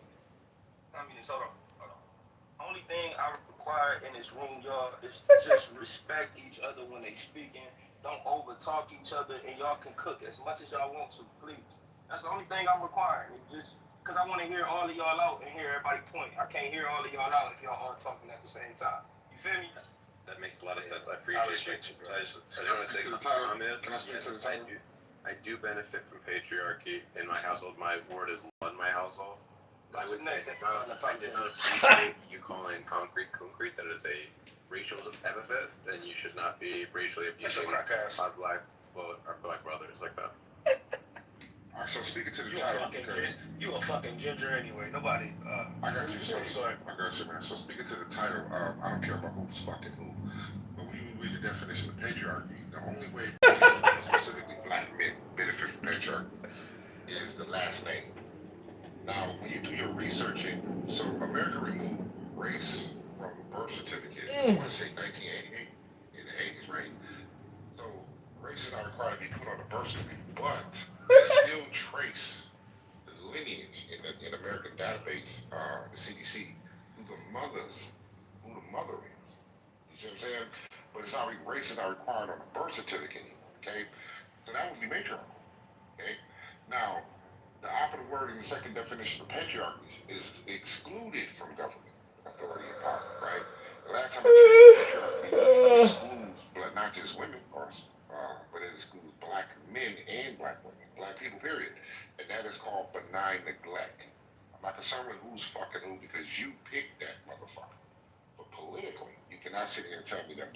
Communist, hold on. Only thing I require in this room, y'all, is to just respect each other when they speaking. Don't over talk each other, and y'all can cook as much as y'all want to, please. That's the only thing I'm requiring. Just because I want to hear all of y'all out and hear everybody point. I can't hear all of y'all out if y'all all talking at the same time. You feel me? That makes a lot of sense. I appreciate you, bro. I just want to say on this. I do benefit from patriarchy in my household. My word is law in my household. I would say I did not appreciate you calling concrete that is a racial epithet, then you should not be racially abusing our black brothers like that. Alright, so speaking to the You title, a fucking ginger anyway. Nobody. I got you. I got you, man. So speaking to the title, I don't care about who's fucking who, but when you read the definition of patriarchy, the only way specifically black men benefit from patriarchy is the last name. Now, when you do your researching, so America removed race from birth certificate. I want to say 1988 in the 80s, right? So race is not required to be put on the birth certificate, but they still trace the lineage in the American database, the CDC, who the mother is. You see what I'm saying? But it's not race is not required on the birth certificate. Okay, so that would be matriarchal. Okay, now the operative word in the second definition of patriarchy is excluded from government authority and power. Right? The last time I checked, patriarchy excludes not just women, of course, but it excludes black men and black women, black people, period. And that is called benign neglect. I'm not concerned with who's fucking who because you picked that motherfucker. But politically, you cannot sit here and tell me that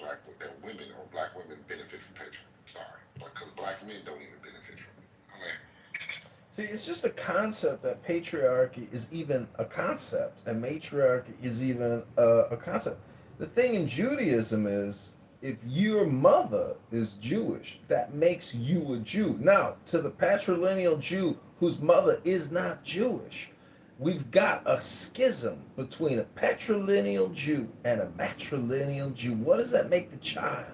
women or black women benefit from patriarchy. I'm sorry, because black men don't even benefit from it. I'm like, See, it's just a concept that patriarchy is even a concept, and matriarchy is even a concept. The thing in Judaism is, if your mother is Jewish, that makes you a Jew. Now, to the patrilineal Jew whose mother is not Jewish, we've got a schism between a patrilineal Jew and a matrilineal Jew. What does that make the child?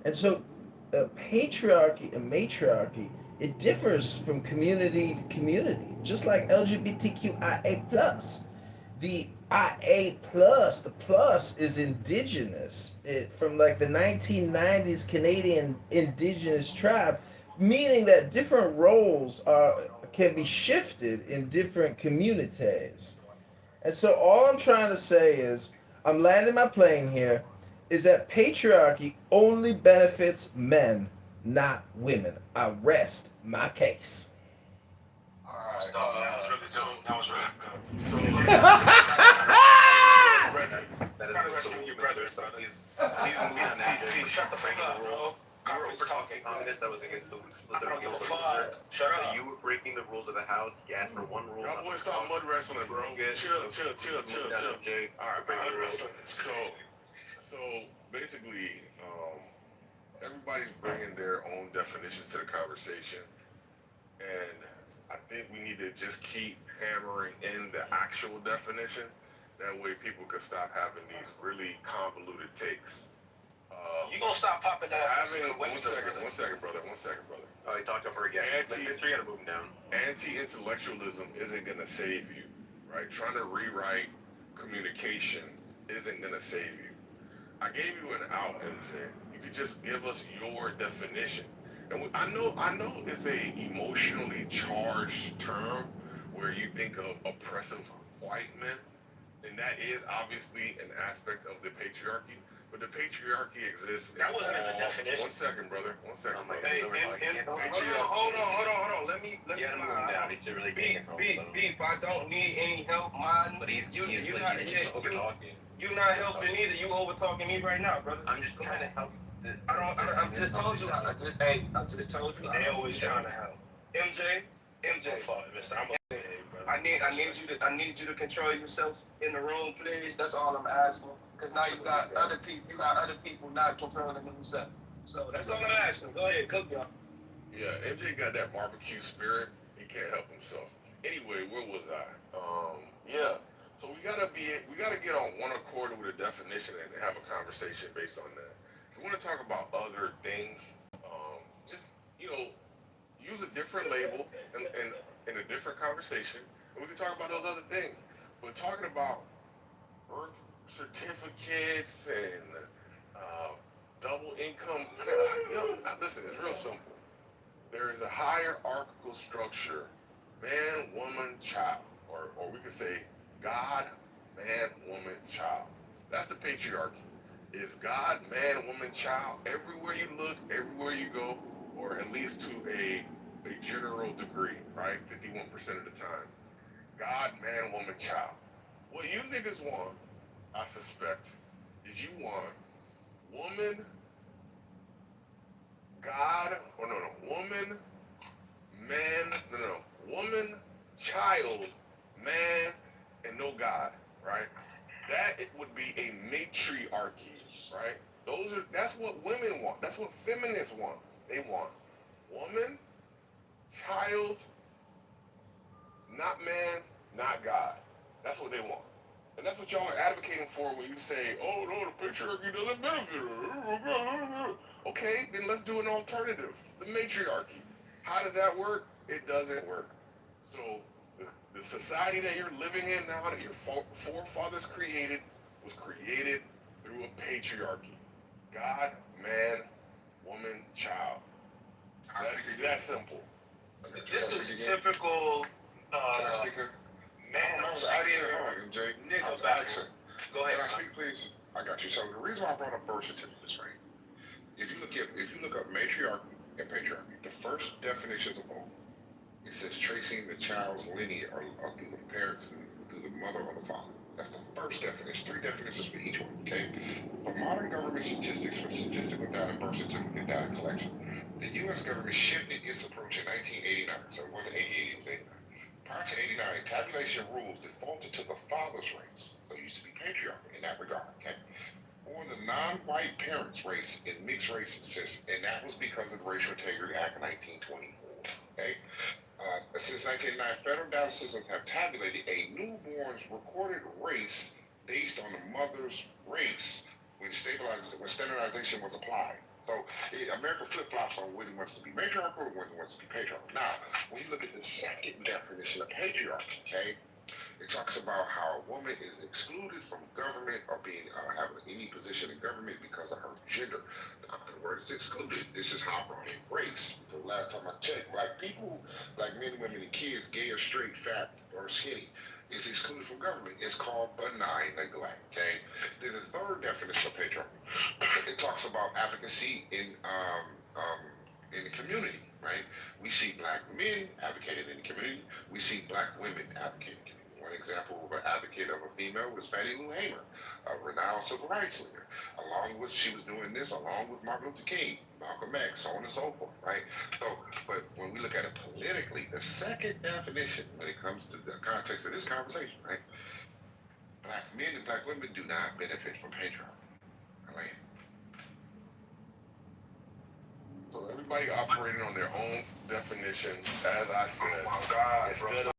And so, patriarchy and matriarchy, it differs from community to community, just like LGBTQIA+. The IA+, the plus is indigenous, from like the 1990s Canadian indigenous tribe, meaning that different roles can be shifted in different communities. And so all I'm trying to say is, I'm landing my plane here, is that patriarchy only benefits men, not women. I rest my case. Alright, that was really dope. That was really good. So, That is so your brother. He's moving on. shut the fuck up, bro. We're talking communist that was against the explicit I don't give a rules. fuck. Shut So up. you were breaking the rules of the house. You asked for one rule. Y'all boys stop mud wrestling, bro. Chill. Jay. Alright, Mud wrestling is so basically, everybody's bringing their own definitions to the conversation, and I think we need to just keep hammering in the actual definition. That way, people can stop having these really convoluted takes. You gonna stop popping that? One second, brother. Oh, he talked over again. History, gotta move him down. Anti-intellectualism isn't gonna save you, right? Trying to rewrite communication isn't gonna save you. I gave you an out, MJ. You could just give us your definition. And I know it's a emotionally charged term where you think of oppressive white men, and that is obviously an aspect of the patriarchy. But the patriarchy exists. That wasn't in the definition. One second, brother. Hey, hold on. Let me Yeah, move him down. He's really getting Beef, I don't need any help, man. But he's over talking. You're not helping either. You over talking me right now, brother. I'm just trying to help. I just told you. I just told you. They always trying to help. MJ. Fuck, mister. I'm okay, bro. I need you to control yourself in the room, please. That's all I'm asking. Cause now you got other people not controlling themselves. So that's all I'm asking. Go ahead, cook y'all. Yeah, MJ got that barbecue spirit. He can't help himself. Anyway, where was I? Yeah. So we gotta get on one accord with a definition and have a conversation based on that. If you want to talk about other things, just use a different label and in a different conversation, and we can talk about those other things. But talking about birth certificates and double income, listen, it's real simple. There is a hierarchical structure, man, woman, child, or we could say God, man, woman, child. That's the patriarchy. It's God, man, woman, child, everywhere you look, everywhere you go, or at least to a general degree, right? 51% of the time. God, man, woman, child. What you niggas want, I suspect, is you want woman, God, or woman, man, woman, child, man, and no God, right? That it would be a matriarchy, right? That's what women want. That's what feminists want. They want woman, child, not man, not God. That's what they want. And that's what y'all are advocating for when you say, oh no, the patriarchy doesn't benefit her. Okay, then let's do an alternative. The matriarchy. How does that work? It doesn't work. So the society that you're living in now, that your forefathers created, was created through a patriarchy. God, man, woman, child. It's that simple. This is typical nigga battle. Go ahead. Can I speak, please? I got you. So the reason why I brought up birth certificates, right? If you look up matriarchy and patriarchy, the first definitions of both, it says tracing the child's lineage or through the parents, through the mother or the father. That's the first definition. 3 definitions for each one. Okay. For modern government statistics for statistical data, birth certificate data collection, the U.S. government shifted its approach in 1989. So it wasn't 88, it was 89. Prior to 89, tabulation rules defaulted to the father's race. So it used to be patriarchal in that regard. Okay. Or the non-white parents' race in mixed race system, and that was because of the Racial Integrity Act of 1924. Okay. Since 1989, federal data systems have tabulated a newborn's recorded race based on the mother's race when standardization was applied. So America flip-flops on when it wants to be matriarchal and when it wants to be patriarchal. Now, when you look at the second definition of patriarchy, okay, it talks about how a woman is excluded from government or being having any position in government because of her gender. The word is excluded. This is how I brought in race. The last time I checked, black people, black men, women, and kids, gay or straight, fat or skinny, is excluded from government. It's called benign neglect. Okay. Then the third definition of patriarchy, it talks about advocacy in the community. Right. We see black men advocating in the community. We see black women advocating. One example of an advocate of a female was Fannie Lou Hamer, a renowned civil rights leader. She was doing this along with Martin Luther King, Malcolm X, so on and so forth, right? So, but when we look at it politically, the second definition when it comes to the context of this conversation, right? Black men and black women do not benefit from patriarchy. Right? So everybody operating on their own definition, as I said. Oh my God, instead of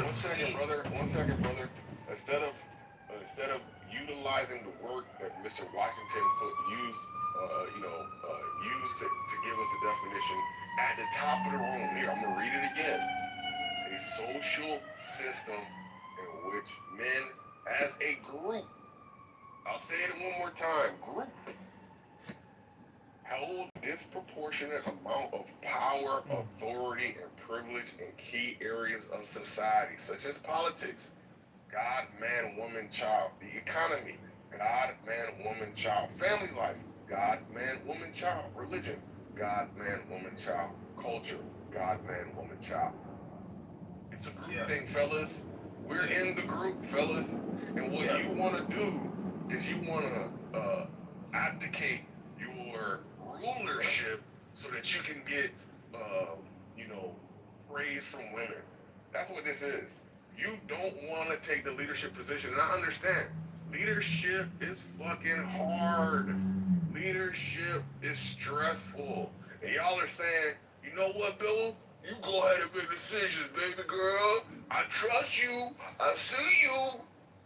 one second, brother. Instead of utilizing the work that Mr. Washington used to give us the definition at the top of the room. Here, I'm gonna read it again. A social system in which men, as a group, I'll say it one more time, group, held disproportionate amount of power, authority, and privilege in key areas of society, such as politics, God, man, woman, child, the economy, God, man, woman, child, family life, God, man, woman, child, religion, God, man, woman, child, culture, God, man, woman, child. It's a group thing, fellas. We're in the group, fellas. And what you want to do is you want to abdicate your rulership so that you can get, praise from women. That's what this is. You don't want to take the leadership position. And I understand. Leadership is fucking hard. Leadership is stressful. And y'all are saying, you know what, Bill? You go ahead and make decisions, baby girl. I trust you. I see you.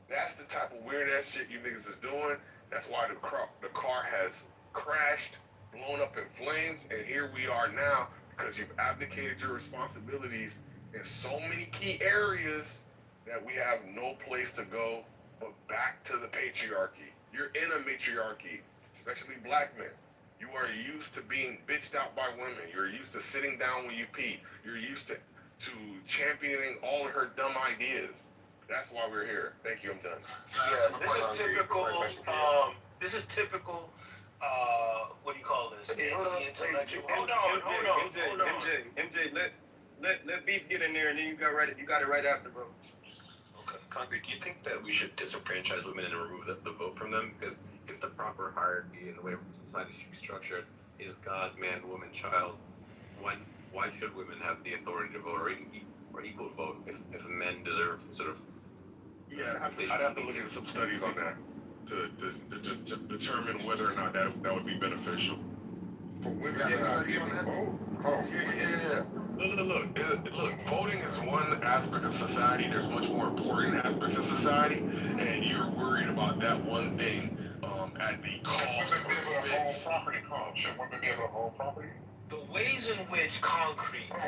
That's the type of weird ass shit you niggas is doing. That's why the car has crashed, blown up in flames, and here we are now because you've abdicated your responsibilities in so many key areas that we have no place to go but back to the patriarchy. You're in a matriarchy, especially black men. You are used to being bitched out by women. You're used to sitting down when you pee. You're used to championing all of her dumb ideas. That's why we're here. Thank you. I'm done. Yeah, this is typical. What do you call this? Anti-intellectual. Hold on. MJ, let Beef get in there, and then you got it right after, bro. Okay. Concrete, do you think that we should disenfranchise women and remove the vote from them? Because if the proper hierarchy and the way society should be structured is God, man, woman, child, why should women have the authority to vote or equal to vote if men deserve sort of? Yeah, I'd have to look into some studies on that to determine whether or not that would be beneficial. For women to not be able to vote? Yeah. Look, voting is one aspect of society. There's much more important aspects of society, and you're worried about that one thing at the cost Should women be able to own property, Should women be able to own property? The ways in which concrete Hold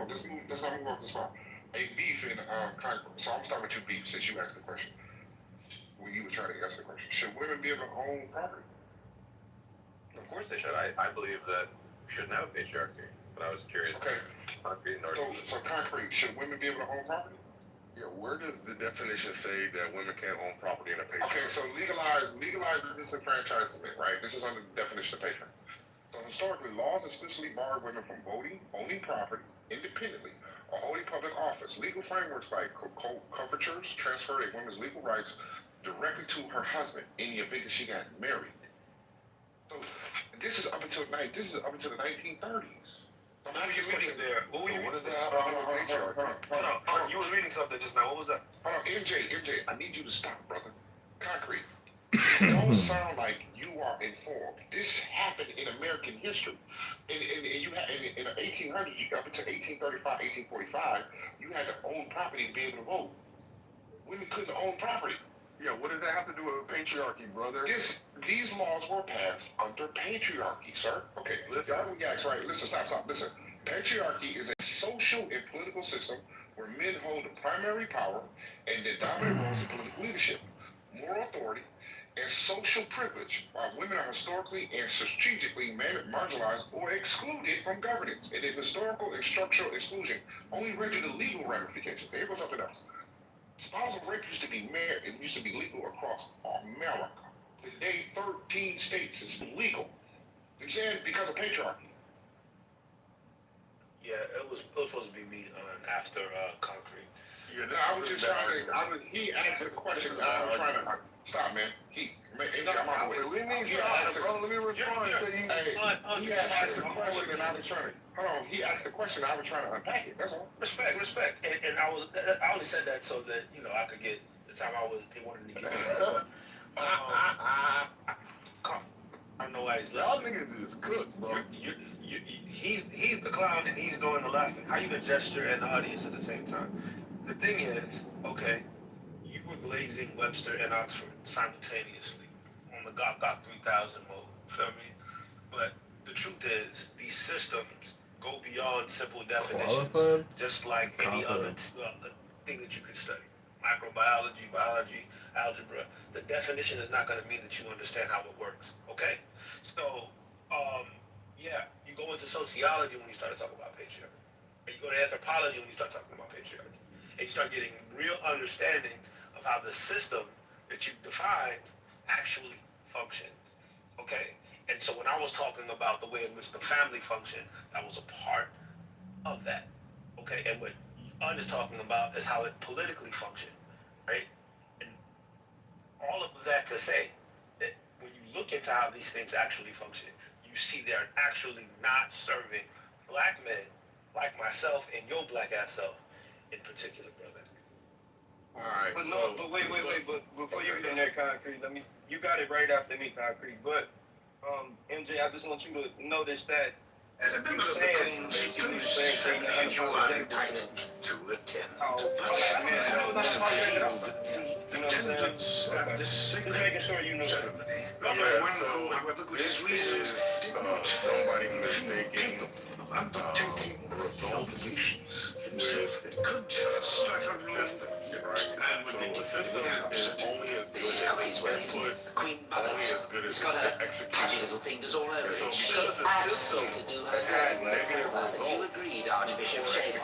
on. Let's not move off the spot. Hey, Beef and concrete. So I'm starting with you, Beef, since you asked the question. When you were trying to answer the question, should women be able to own property? Of course they should. I believe that we shouldn't have a patriarchy, but I was curious. Okay. Concrete So concrete, should women be able to own property? Yeah, where does the definition say that women can't own property in a patriarchy? Okay, so legalize the disenfranchisement, right? This is under the definition of patriarchy. So historically, laws explicitly barred women from voting, owning property independently, or holding public office. Legal frameworks like covertures transferred a woman's legal rights directly to her husband in the event that she got married. So this is up until the 1930s. What were you reading there? What does that have to do with patriarchy? Hold on. You were reading something just now. What was that? Hold on, MJ, I need you to stop, brother. Concrete. It don't sound like you are informed. This happened in American history. And you had in the 1800s, you up until 1835, 1845, you had to own property to be able to vote. Women couldn't own property. Yeah, what does that have to do with patriarchy, brother? These laws were passed under patriarchy, sir. Okay, y'all reacts, right? Listen, stop. Listen. Patriarchy is a social and political system where men hold the primary power and the dominant roles in political leadership, moral authority, and social privilege, while women are historically and strategically marginalized or excluded from governance. And in historical and structural exclusion only render the legal ramifications. Here goes something else. Spousal rape used to be legal across America. Today, 13 states is legal. You saying because of patriarchy. Yeah, it was supposed to be me after concrete. Yeah, I was just trying to. He asked a question, and I was trying to stop, man. I'm on the way. We need stop, bro. Let me respond. He asked a question, and I was trying to. Hold on. He asked a question, and I was trying to unpack it. That's all. Respect, and I only said that so that I could get the time they wanted to give me. I don't know why he's laughing. Y'all niggas is cooked, bro. He's the clown and he's doing the laughing. How you can gesture and the audience at the same time? The thing is, okay, you were glazing Webster and Oxford simultaneously on the Gok 3000 mode. Feel me? But the truth is, these systems go beyond simple definitions, just like any other thing that you could study. Microbiology, biology, algebra. The definition is not going to mean that you understand how it works. Okay? So, you go into sociology when you start to talk about patriarchy. And you go to anthropology when you start talking about patriarchy. And you start getting real understanding of how the system that you defined actually functions. Okay? And so when I was talking about the way in which the family functioned, that was a part of that. Okay? And what Un is talking about is how it politically functioned. Right? And all of that to say that when you look into how these things actually function, you see they're actually not serving black men like myself and your black ass self in particular, brother. Alright, But so no, but wait, but before you get in there, Concrete, you got it right after me, Concrete. But MJ, I just want you to notice that As a member of the basically Queen's saying thing that family, you you are executive entitled to attend. how But man, I knows nothing about your job. the You know what I'm saying? attendance at Okay. this Just making sure you know. ceremony. Yeah, Everyone so who, however good this his reasons, is did not somebody feel mistaking capable of undertaking the results obligations with that could strike a blow systems, right? and would So be a system is only as good as its input, only as good as its execution. And so because the system has had negative results for execution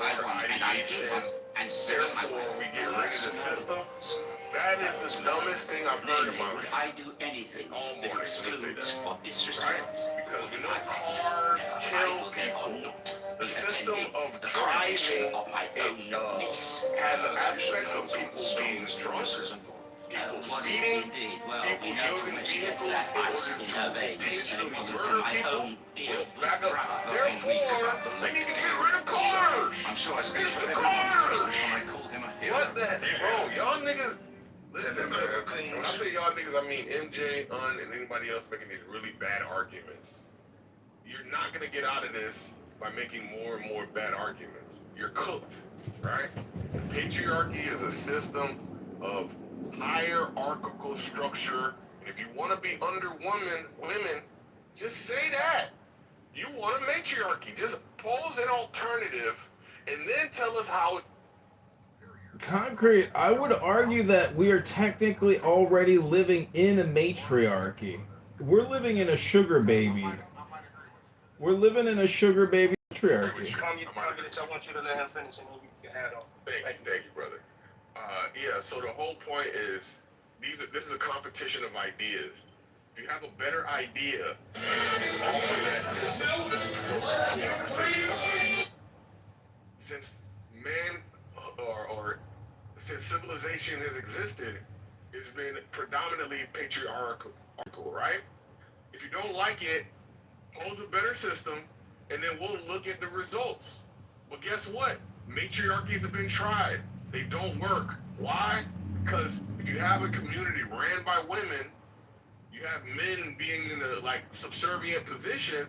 or ideation, therefore we get rid of the system. That is the dumbest thing I've heard in my life. All morning, let me say that. Right? Because we know cars kill people. The system of driving has aspects of people being drunk, people speeding, people using vehicles in order to intentionally murder people. Well, back up. Therefore, we need to get rid of cars. It's the cars. What the bro? Y'all niggas. Listen, man. When I say y'all niggas, I mean MJ, and anybody else making these really bad arguments. You're not gonna get out of this by making more and more bad arguments. You're cooked, right? Patriarchy is a system of hierarchical structure. And if you want to be under women, just say that. You want a matriarchy. Just pose an alternative and then tell us how it. Concrete, I would argue that we are technically already living in a matriarchy. We're living in a sugar baby. We're living in a sugar baby matriarchy. Communist, I want you to let him finish and then you can add on. Thank you, brother. Yeah, so the whole point is, this is a competition of ideas. If you have a better idea, offer that system for conversation. Since man, or since civilization has existed, it's been predominantly patriarchal, right? If you don't like it, pose a better system, and then we'll look at the results. But guess what? Matriarchies have been tried. They don't work. Why? Because if you have a community ran by women, you have men being in a subservient position,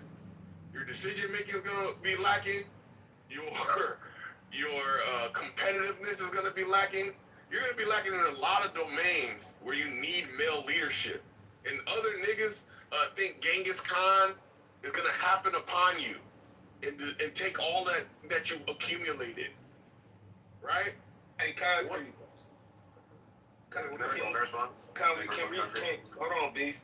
your decision making is gonna be lacking. Your competitiveness is gonna be lacking. You're gonna be lacking in a lot of domains where you need male leadership. And other niggas think Genghis Khan is gonna happen upon you and take all that you accumulated, right? Hey, Concrete. Hold on, Beef.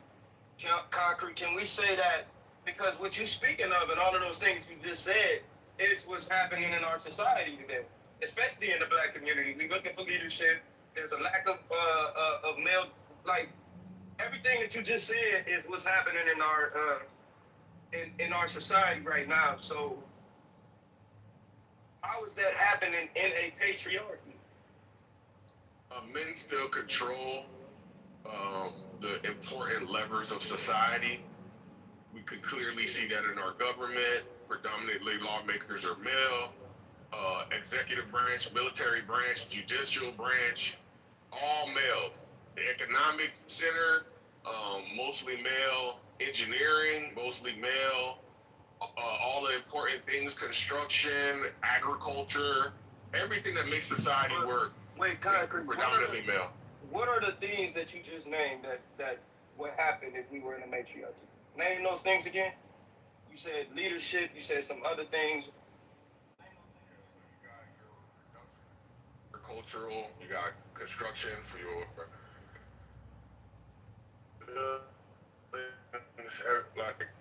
Concrete, can we say that, because what you're speaking of and all of those things you just said is what's happening in our society today, especially in the black community. We're looking for leadership. There's a lack of male, everything that you just said is what's happening in our society right now. So how is that happening in a patriarchy? Men still control the important levers of society. We could clearly see that in our government. Predominantly lawmakers are male. Executive branch, military branch, judicial branch, all males. The economic center, mostly male. Engineering, mostly male. All the important things, construction, agriculture, everything that makes society work. Wait, Concrete, predominantly male. What are the things that you just named that would happen if we were in a matriarchy? Name those things again. You said leadership. You said some other things. Agricultural. You got construction for your.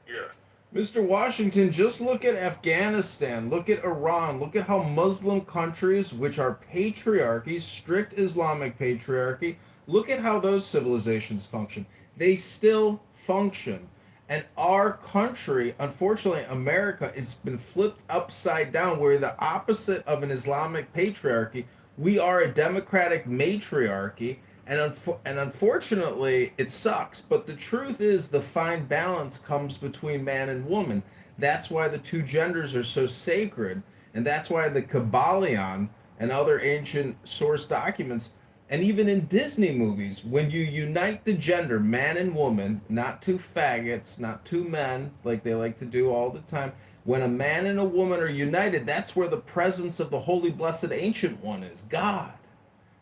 Yeah. Mr. Washington, just look at Afghanistan, look at Iran, look at how Muslim countries, which are patriarchies, strict Islamic patriarchy, look at how those civilizations function. They still function. And our country, unfortunately, America, has been flipped upside down. We're the opposite of an Islamic patriarchy. We are a democratic matriarchy. And unfortunately, it sucks. But the truth is, the fine balance comes between man and woman. That's why the two genders are so sacred. And that's why the Kabbalion and other ancient source documents, and even in Disney movies, when you unite the gender, man and woman, not two faggots, not two men, like they like to do all the time, when a man and a woman are united, that's where the presence of the holy, blessed, ancient one is, God.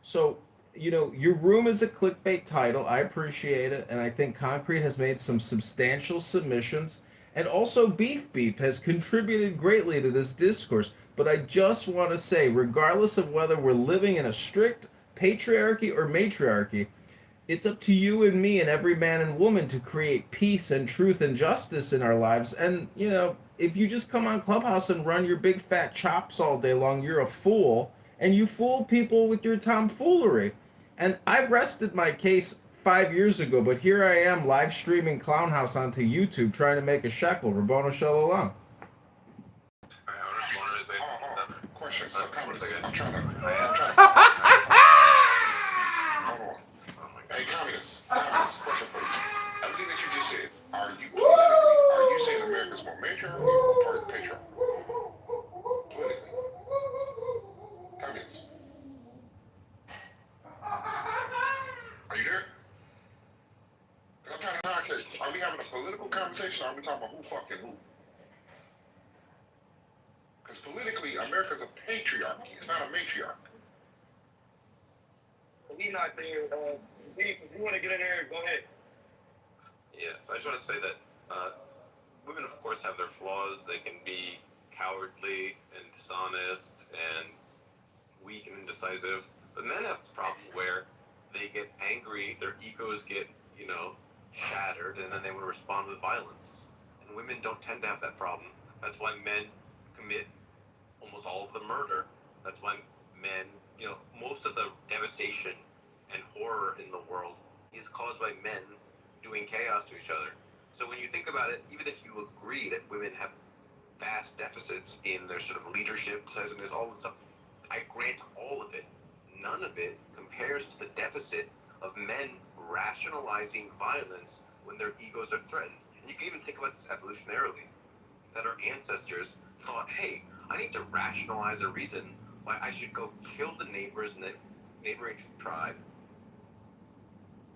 So, your room is a clickbait title. I appreciate it. And I think Concrete has made some substantial submissions. And also, Beef has contributed greatly to this discourse. But I just want to say, regardless of whether we're living in a strict patriarchy or matriarchy, it's up to you and me and every man and woman to create peace and truth and justice in our lives. And, if you just come on Clubhouse and run your big fat chops all day long, you're a fool. And you fool people with your tomfoolery. And I've rested my case 5 years ago, but here I am live streaming Clown House onto YouTube trying to make a shekel. Rabbona Shalom. Questions, comments. I'm trying to. Hold on. Hey, comments. Question for you. Everything that you just said, are you saying America's more matriarchal or patriarchal? Politically. Comments. Are you there? I'm trying to context. Are we having a political conversation or are we talking about who fucking who? Because politically, America's a patriarchy. It's not a matriarchy. He's not there. Beef, if you want to get in there, go ahead. Yeah, so I just want to say that women, of course, have their flaws. They can be cowardly and dishonest and weak and indecisive. But men have this problem where they get angry, their egos get, shattered, and then they want to respond with violence. And women don't tend to have that problem. That's why men commit almost all of the murder. That's why men, most of the devastation and horror in the world is caused by men doing chaos to each other. So when you think about it, even if you agree that women have vast deficits in their sort of leadership, decisiveness, all this stuff, I grant all of it. None of it compares to the deficit of men rationalizing violence when their egos are threatened. And you can even think about this evolutionarily, that our ancestors thought, hey, I need to rationalize a reason why I should go kill the neighbors in the neighboring tribe,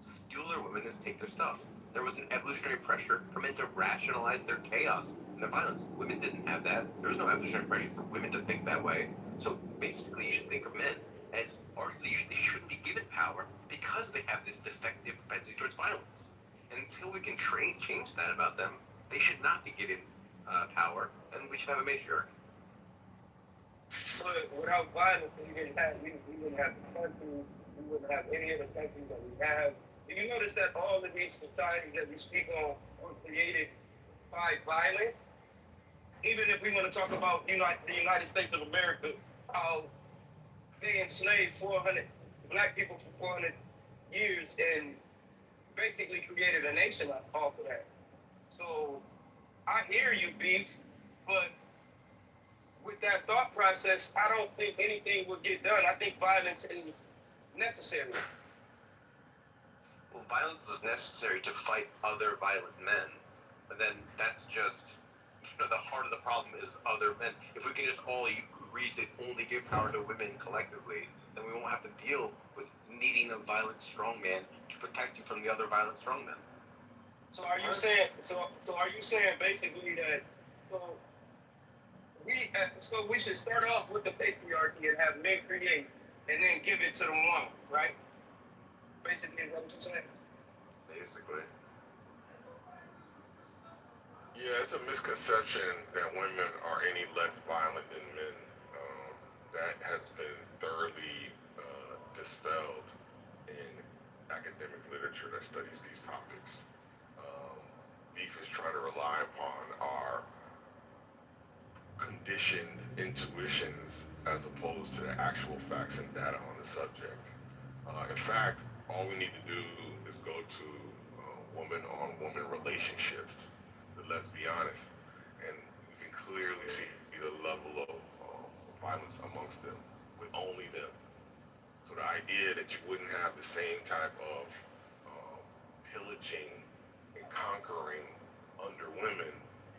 steal their women, and take their stuff. There was an evolutionary pressure for men to rationalize their chaos and their violence. Women didn't have that. There was no evolutionary pressure for women to think that way. So basically, you should think of men as arguably they shouldn't be given power because they have this defective propensity towards violence. And until we can change that about them, they should not be given power, and we should have a matriarch. But without violence, we wouldn't have this country. We wouldn't have any of the countries that we have. Do you notice that all of these societies that we speak on were created by violence? Even if we want to talk about the United States of America, how they enslaved 400 black people for 400 years and basically created a nation off of that. So I hear you, Beef, but with that thought process, I don't think anything will get done. I think violence is necessary. Well, violence is necessary to fight other violent men. But then that's just, the heart of the problem is other men. If we can just all agree to only give power to women collectively, then we won't have to deal with needing a violent strongman to protect you from the other violent strongmen. So are you saying? So are you saying basically that? So we should start off with the patriarchy and have men create, and then give it to the woman, right? Basically, is that what you're saying? Basically. Yeah, it's a misconception that women are any less violent than men. That has been thoroughly dispelled in academic literature that studies these topics. Beef is trying to rely upon our conditioned intuitions as opposed to the actual facts and data on the subject. In fact, all we need to do is go to woman-on-woman relationships. Let's be honest, and we can clearly see the level of violence amongst them, with only them. So the idea that you wouldn't have the same type of pillaging and conquering under women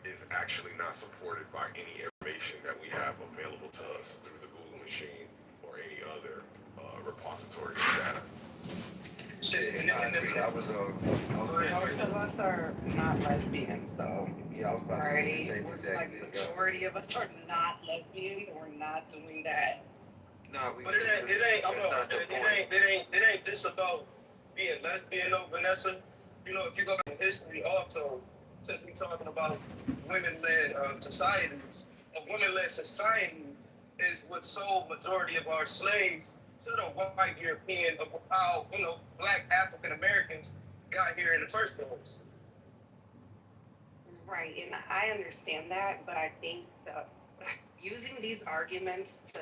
is actually not supported by any information that we have available to us through the Google machine or or any other repository of data. Shit, and then I was Most of us are not lesbians, though. yeah, I was about to say the Right? same Like, exactly. majority of us are not lesbians. We're not doing that. No, we. but it ain't. I'm That's not the point. it ain't just about being lesbian, though, Vanessa. You know, if you go back in history, also, since we're talking about women-led societies, a women-led society is what sold majority of our slaves to the white European of how black African Americans got here in the first place. Right, and I understand that, but I think that using these arguments to